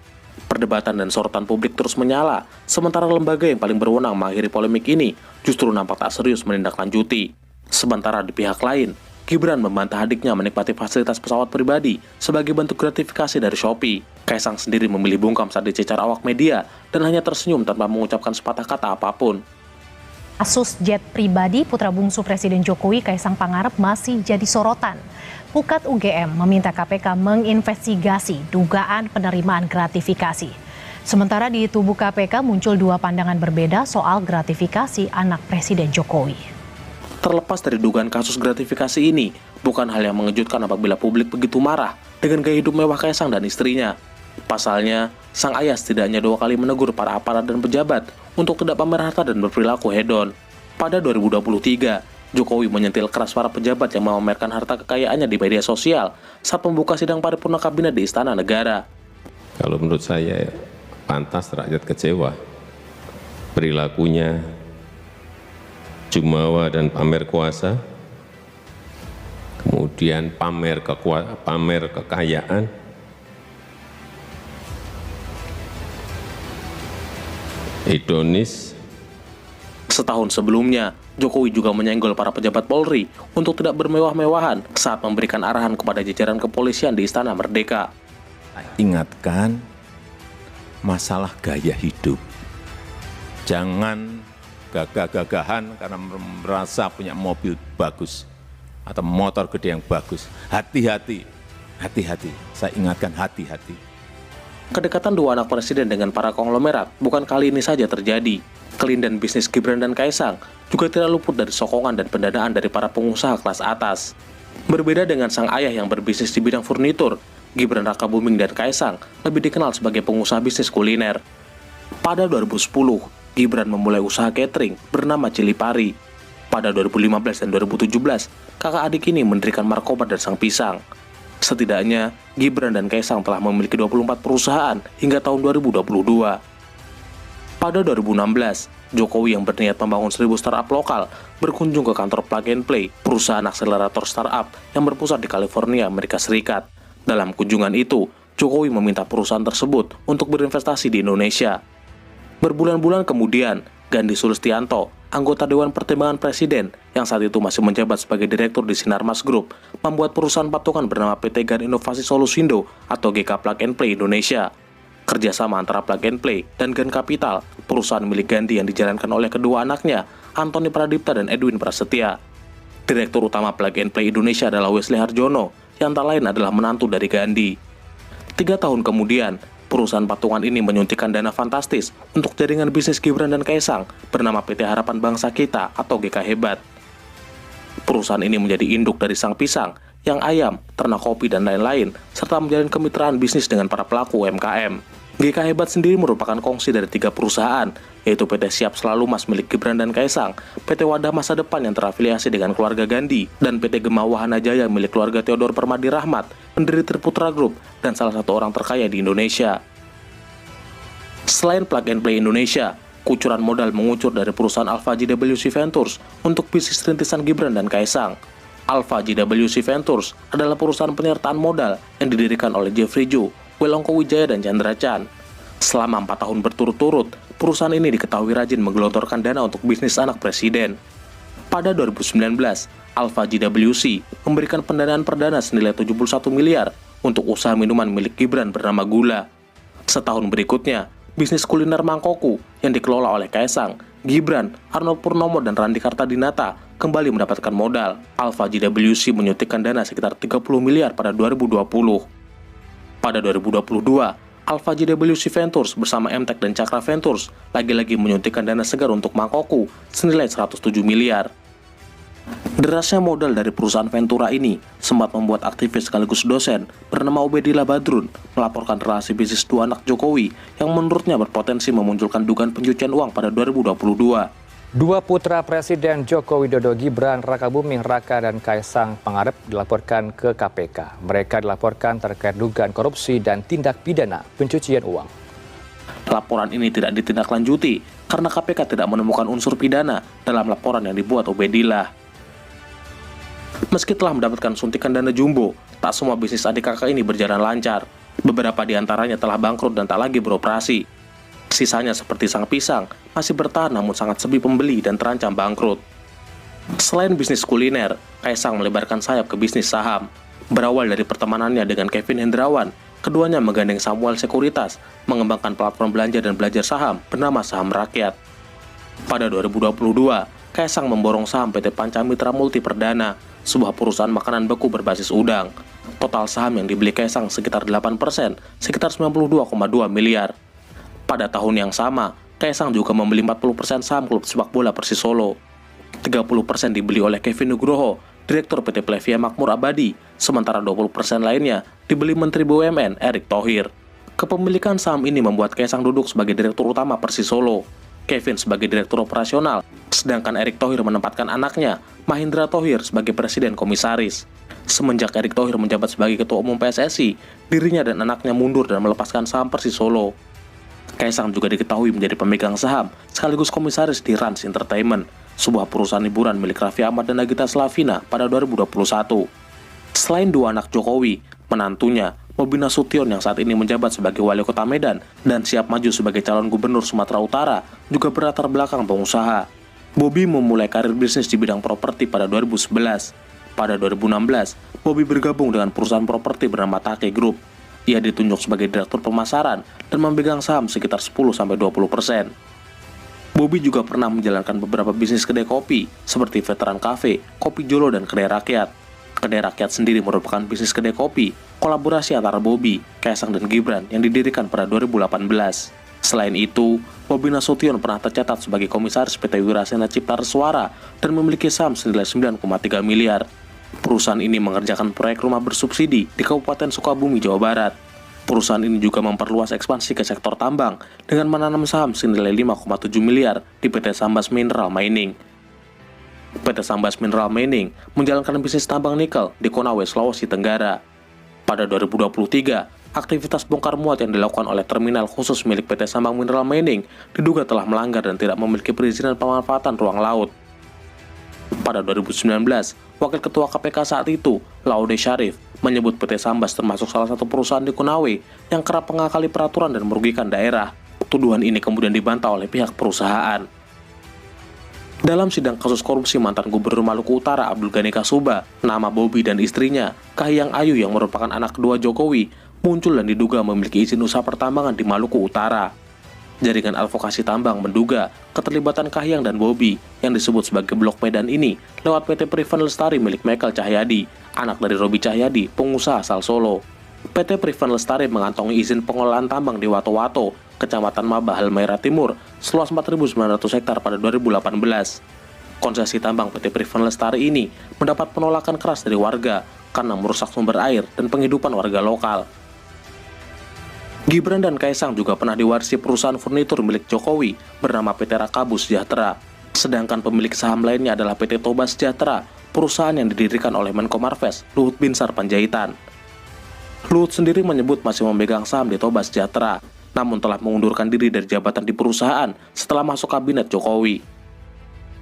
Perdebatan dan sorotan publik terus menyala, sementara lembaga yang paling berwenang mengakhiri polemik ini justru nampak tak serius menindaklanjuti. Sementara di pihak lain, Gibran membantah adiknya menikmati fasilitas pesawat pribadi sebagai bentuk gratifikasi dari Shopee. Kaisang sendiri memilih bungkam saat dicecar awak media dan hanya tersenyum tanpa mengucapkan sepatah kata apapun. Kasus jet pribadi putra bungsu Presiden Jokowi, Kaisang Pangarep, masih jadi sorotan. Pukat UGM meminta KPK menginvestigasi dugaan penerimaan gratifikasi. Sementara di tubuh KPK muncul 2 pandangan berbeda soal gratifikasi anak Presiden Jokowi. Terlepas dari dugaan kasus gratifikasi ini, bukan hal yang mengejutkan apabila publik begitu marah dengan gaya hidup mewah Kaisang dan istrinya. Pasalnya, sang ayah setidaknya 2 kali menegur para aparat dan pejabat untuk tidak pamer harta dan berperilaku hedon. Pada 2023, Jokowi menyentil keras para pejabat yang memamerkan harta kekayaannya di media sosial saat membuka sidang paripurna kabinet di Istana Negara. Kalau menurut saya, pantas rakyat kecewa. Perilakunya jumawa dan pamer kuasa, kemudian pamer kekayaan, hedonis. Setahun sebelumnya, Jokowi juga menyenggol para pejabat Polri untuk tidak bermewah-mewahan saat memberikan arahan kepada jajaran kepolisian di Istana Merdeka. Ingatkan masalah gaya hidup. Jangan gagah-gagahan karena merasa punya mobil bagus atau motor gede yang bagus. Hati-hati, hati-hati. Saya ingatkan hati-hati. Kedekatan 2 anak presiden dengan para konglomerat bukan kali ini saja terjadi. Kelindan bisnis Gibran dan Kaisang juga tidak luput dari sokongan dan pendanaan dari para pengusaha kelas atas. Berbeda dengan sang ayah yang berbisnis di bidang furnitur, Gibran Rakabuming dan Kaisang lebih dikenal sebagai pengusaha bisnis kuliner. Pada 2010, Gibran memulai usaha catering bernama Cili Pari. Pada 2015 dan 2017, kakak adik ini mendirikan Markobar dan Sang Pisang. Setidaknya, Gibran dan Kaisang telah memiliki 24 perusahaan hingga tahun 2022. Pada 2016, Jokowi yang berniat membangun 1000 startup lokal berkunjung ke kantor Plug and Play, perusahaan akselerator startup yang berpusat di California, Amerika Serikat. Dalam kunjungan itu, Jokowi meminta perusahaan tersebut untuk berinvestasi di Indonesia. Berbulan-bulan kemudian, Gandhi Sulistianto, anggota Dewan Pertimbangan Presiden yang saat itu masih menjabat sebagai direktur di Sinarmas Group, membuat perusahaan patungan bernama PT GAN Inovasi Solusindo atau GK Plug and Play Indonesia. Kerjasama antara Plug and Play dan GAN Capital, perusahaan milik Gandhi yang dijalankan oleh kedua anaknya, Antoni Pradipta dan Edwin Prasetya. Direktur utama Plug and Play Indonesia adalah Wesley Harjono, yang tak lain adalah menantu dari Gandhi. 3 tahun kemudian, perusahaan patungan ini menyuntikkan dana fantastis untuk jaringan bisnis Gibran dan Kaisang bernama PT Harapan Bangsa Kita atau GK Hebat. Perusahaan ini menjadi induk dari Sang Pisang, Yang Ayam, Ternak Kopi, dan lain-lain, serta menjalin kemitraan bisnis dengan para pelaku UMKM. GK Hebat sendiri merupakan kongsi dari 3 perusahaan, yaitu PT Siap Selalu Mas milik Gibran dan Kaisang, PT Wadah Masa Depan yang terafiliasi dengan keluarga Gandhi, dan PT Gema Wahana Jaya milik keluarga Theodor Permadi Rahmat, pendiri Triputra Group, dan salah satu orang terkaya di Indonesia. Selain Plug and Play Indonesia, kucuran modal mengucur dari perusahaan Alpha GWC Ventures untuk bisnis rintisan Gibran dan Kaisang. Alpha GWC Ventures adalah perusahaan penyertaan modal yang didirikan oleh Jeffrey Ju, Welongko Wijaya, dan Chandra Chan. Selama 4 tahun berturut-turut, perusahaan ini diketahui rajin menggelontorkan dana untuk bisnis anak presiden. Pada 2019, Alpha GWC memberikan pendanaan perdana senilai 71 miliar untuk usaha minuman milik Gibran bernama Gula. Setahun berikutnya, bisnis kuliner Mangkoku yang dikelola oleh Kaisang, Gibran, Arnold Purnomo, dan Randi Kartadinata kembali mendapatkan modal. Alpha GWC menyuntikkan dana sekitar 30 miliar pada 2020. Pada 2022, Alpha GWC Ventures bersama MTech dan Cakra Ventures lagi-lagi menyuntikkan dana segar untuk Mangkoku senilai 107 miliar. Derasnya modal dari perusahaan Ventura ini sempat membuat aktivis sekaligus dosen bernama Ubedillah Badrun melaporkan relasi bisnis dua anak Jokowi yang menurutnya berpotensi memunculkan dugaan pencucian uang pada 2022. Dua putra Presiden Joko Widodo, Gibran Rakabuming Raka dan Kaisang Pangarep dilaporkan ke KPK. Mereka dilaporkan terkait dugaan korupsi dan tindak pidana pencucian uang. Laporan ini tidak ditindaklanjuti karena KPK tidak menemukan unsur pidana dalam laporan yang dibuat Ubedillah. Meski telah mendapatkan suntikan dana jumbo, tak semua bisnis adik kakak ini berjalan lancar. Beberapa di antaranya telah bangkrut dan tak lagi beroperasi. Sisanya seperti Sang Pisang, masih bertahan namun sangat sepi pembeli dan terancam bangkrut. Selain bisnis kuliner, Kaisang melebarkan sayap ke bisnis saham. Berawal dari pertemanannya dengan Kevin Hendrawan, keduanya menggandeng Samuel Sekuritas, mengembangkan platform belanja dan belajar saham bernama Saham Rakyat. Pada 2022, Kaisang memborong saham PT Pancamitra Multi Perdana, sebuah perusahaan makanan beku berbasis udang. Total saham yang dibeli Kaisang sekitar 8%, sekitar 92,2 miliar. Pada tahun yang sama, Kaisang juga membeli 40% saham klub sepak bola Persis Solo. 30% dibeli oleh Kevin Nugroho, Direktur PT Plevia Makmur Abadi, sementara 20% lainnya dibeli Menteri BUMN Erick Thohir. Kepemilikan saham ini membuat Kaisang duduk sebagai Direktur Utama Persis Solo, Kevin sebagai Direktur Operasional, sedangkan Erick Thohir menempatkan anaknya, Mahindra Thohir, sebagai Presiden Komisaris. Semenjak Erick Thohir menjabat sebagai Ketua Umum PSSI, dirinya dan anaknya mundur dan melepaskan saham Persis Solo. Kaisang juga diketahui menjadi pemegang saham sekaligus komisaris di Rans Entertainment, sebuah perusahaan hiburan milik Raffi Ahmad dan Nagita Slavina pada 2021. Selain dua anak Jokowi, menantunya, Bobi Nasution yang saat ini menjabat sebagai Wali Kota Medan dan siap maju sebagai calon Gubernur Sumatera Utara, juga berlatar belakang pengusaha. Bobi memulai karir bisnis di bidang properti pada 2011. Pada 2016, Bobi bergabung dengan perusahaan properti bernama Take Group. Ia ditunjuk sebagai Direktur Pemasaran dan memegang saham sekitar 10-20%. Bobi juga pernah menjalankan beberapa bisnis kedai kopi, seperti Veteran Cafe, Kopi Jolo, dan Kedai Rakyat. Kedai Rakyat sendiri merupakan bisnis kedai kopi, kolaborasi antara Bobi, Kaisang, dan Gibran yang didirikan pada 2018. Selain itu, Bobi Nasution pernah tercatat sebagai komisaris PT Wirasena Cipta Reswara dan memiliki saham senilai 9,3 miliar. Perusahaan ini mengerjakan proyek rumah bersubsidi di Kabupaten Sukabumi, Jawa Barat. Perusahaan ini juga memperluas ekspansi ke sektor tambang dengan menanam saham senilai 5,7 miliar di PT Sambas Mineral Mining. PT Sambas Mineral Mining menjalankan bisnis tambang nikel di Konawe, Sulawesi Tenggara. Pada 2023, aktivitas bongkar muat yang dilakukan oleh terminal khusus milik PT Sambang Mineral Mining diduga telah melanggar dan tidak memiliki perizinan pemanfaatan ruang laut. Pada 2019, Wakil Ketua KPK saat itu, Laude Syarif, menyebut PT Sambas termasuk salah satu perusahaan di Konawe yang kerap mengakali peraturan dan merugikan daerah. Tuduhan ini kemudian dibantah oleh pihak perusahaan. Dalam sidang kasus korupsi mantan Gubernur Maluku Utara Abdul Ghani Kasuba, nama Bobi dan istrinya, Kahiyang Ayu yang merupakan anak kedua Jokowi, muncul dan diduga memiliki izin usaha pertambangan di Maluku Utara. Jaringan advokasi tambang menduga keterlibatan Kahiyang dan Bobi yang disebut sebagai Blok Medan ini lewat PT Privan Lestari milik Michael Cahyadi, anak dari Robi Cahyadi, pengusaha asal Solo. PT Privan Lestari mengantongi izin pengelolaan tambang di Wato-Wato, Kecamatan Mabah, Halmahera Timur, seluas 4.900 hektar pada 2018. Konsesi tambang PT Privan Lestari ini mendapat penolakan keras dari warga karena merusak sumber air dan penghidupan warga lokal. Gibran dan Kaisang juga pernah diwarisi perusahaan furnitur milik Jokowi bernama PT Rakabu Sejahtera. Sedangkan pemilik saham lainnya adalah PT Toba Sejahtera, perusahaan yang didirikan oleh Menko Marves, Luhut Binsar Panjaitan. Luhut sendiri menyebut masih memegang saham di Toba Sejahtera, namun telah mengundurkan diri dari jabatan di perusahaan setelah masuk kabinet Jokowi.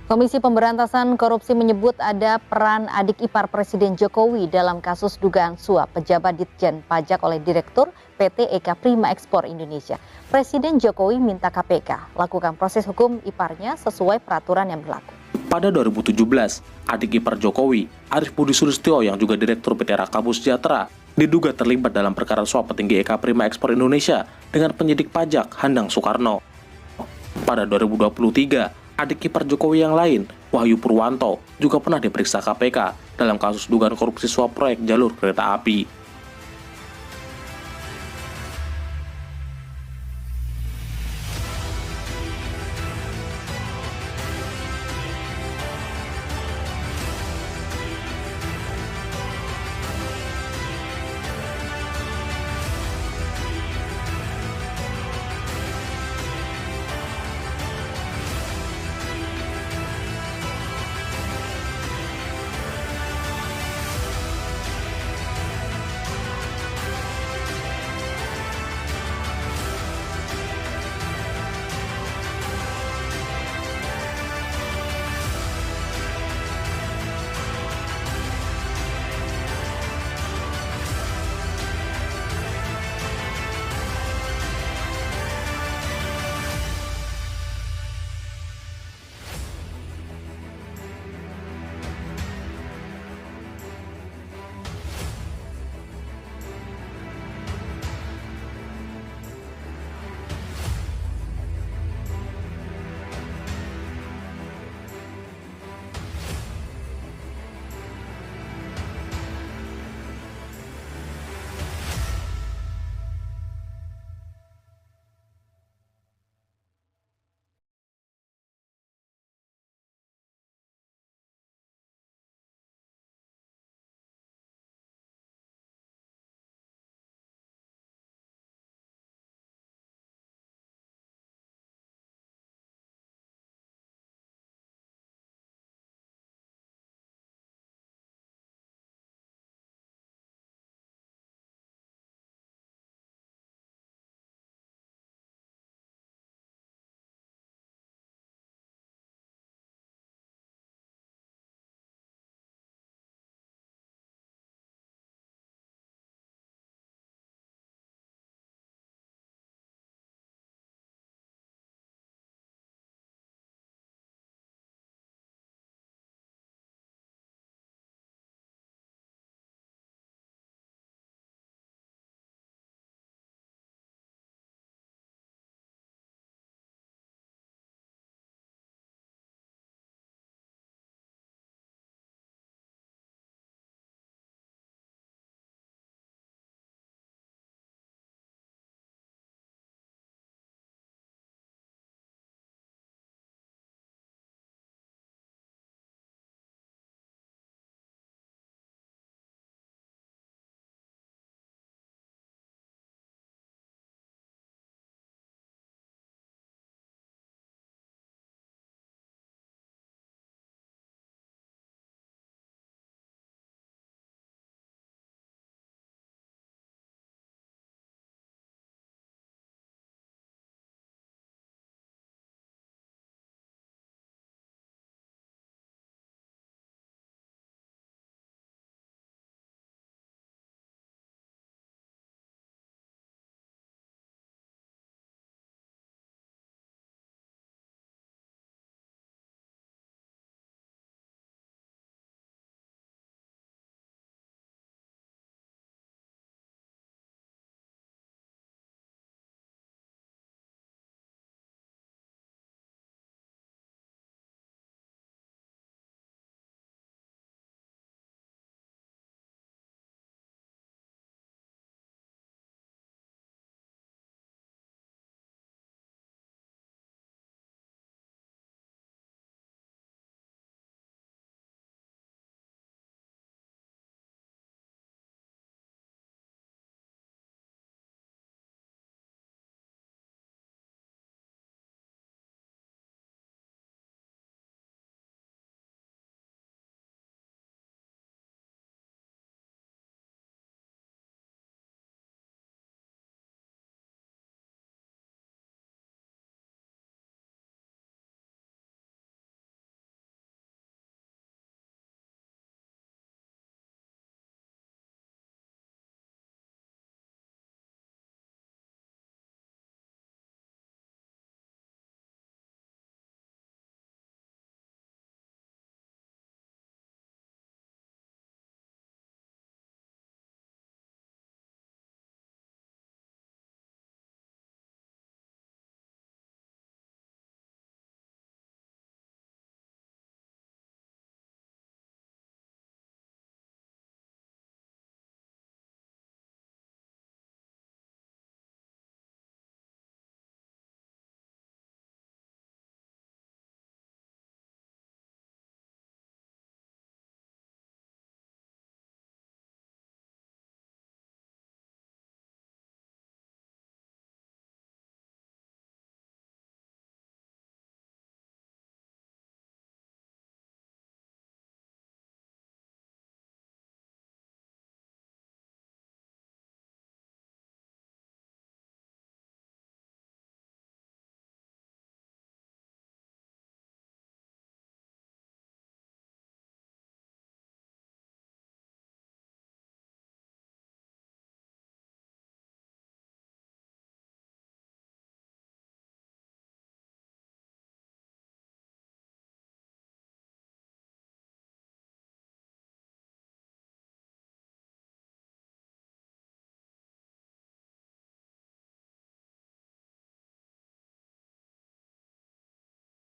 Komisi Pemberantasan Korupsi menyebut ada peran adik ipar Presiden Jokowi dalam kasus dugaan suap pejabat Ditjen Pajak oleh Direktur PT Eka Prima Ekspor Indonesia. Presiden Jokowi minta KPK lakukan proses hukum iparnya sesuai peraturan yang berlaku. Pada 2017, adik ipar Jokowi, Arief Budi Sulistyo yang juga Direktur PT Rakabu Sejahtera, diduga terlibat dalam perkara suap petinggi Eka Prima Ekspor Indonesia dengan penyidik pajak Handang Soekarno. Pada 2023, adik ipar Jokowi yang lain, Wahyu Purwanto, juga pernah diperiksa KPK dalam kasus dugaan korupsi suap proyek jalur kereta api.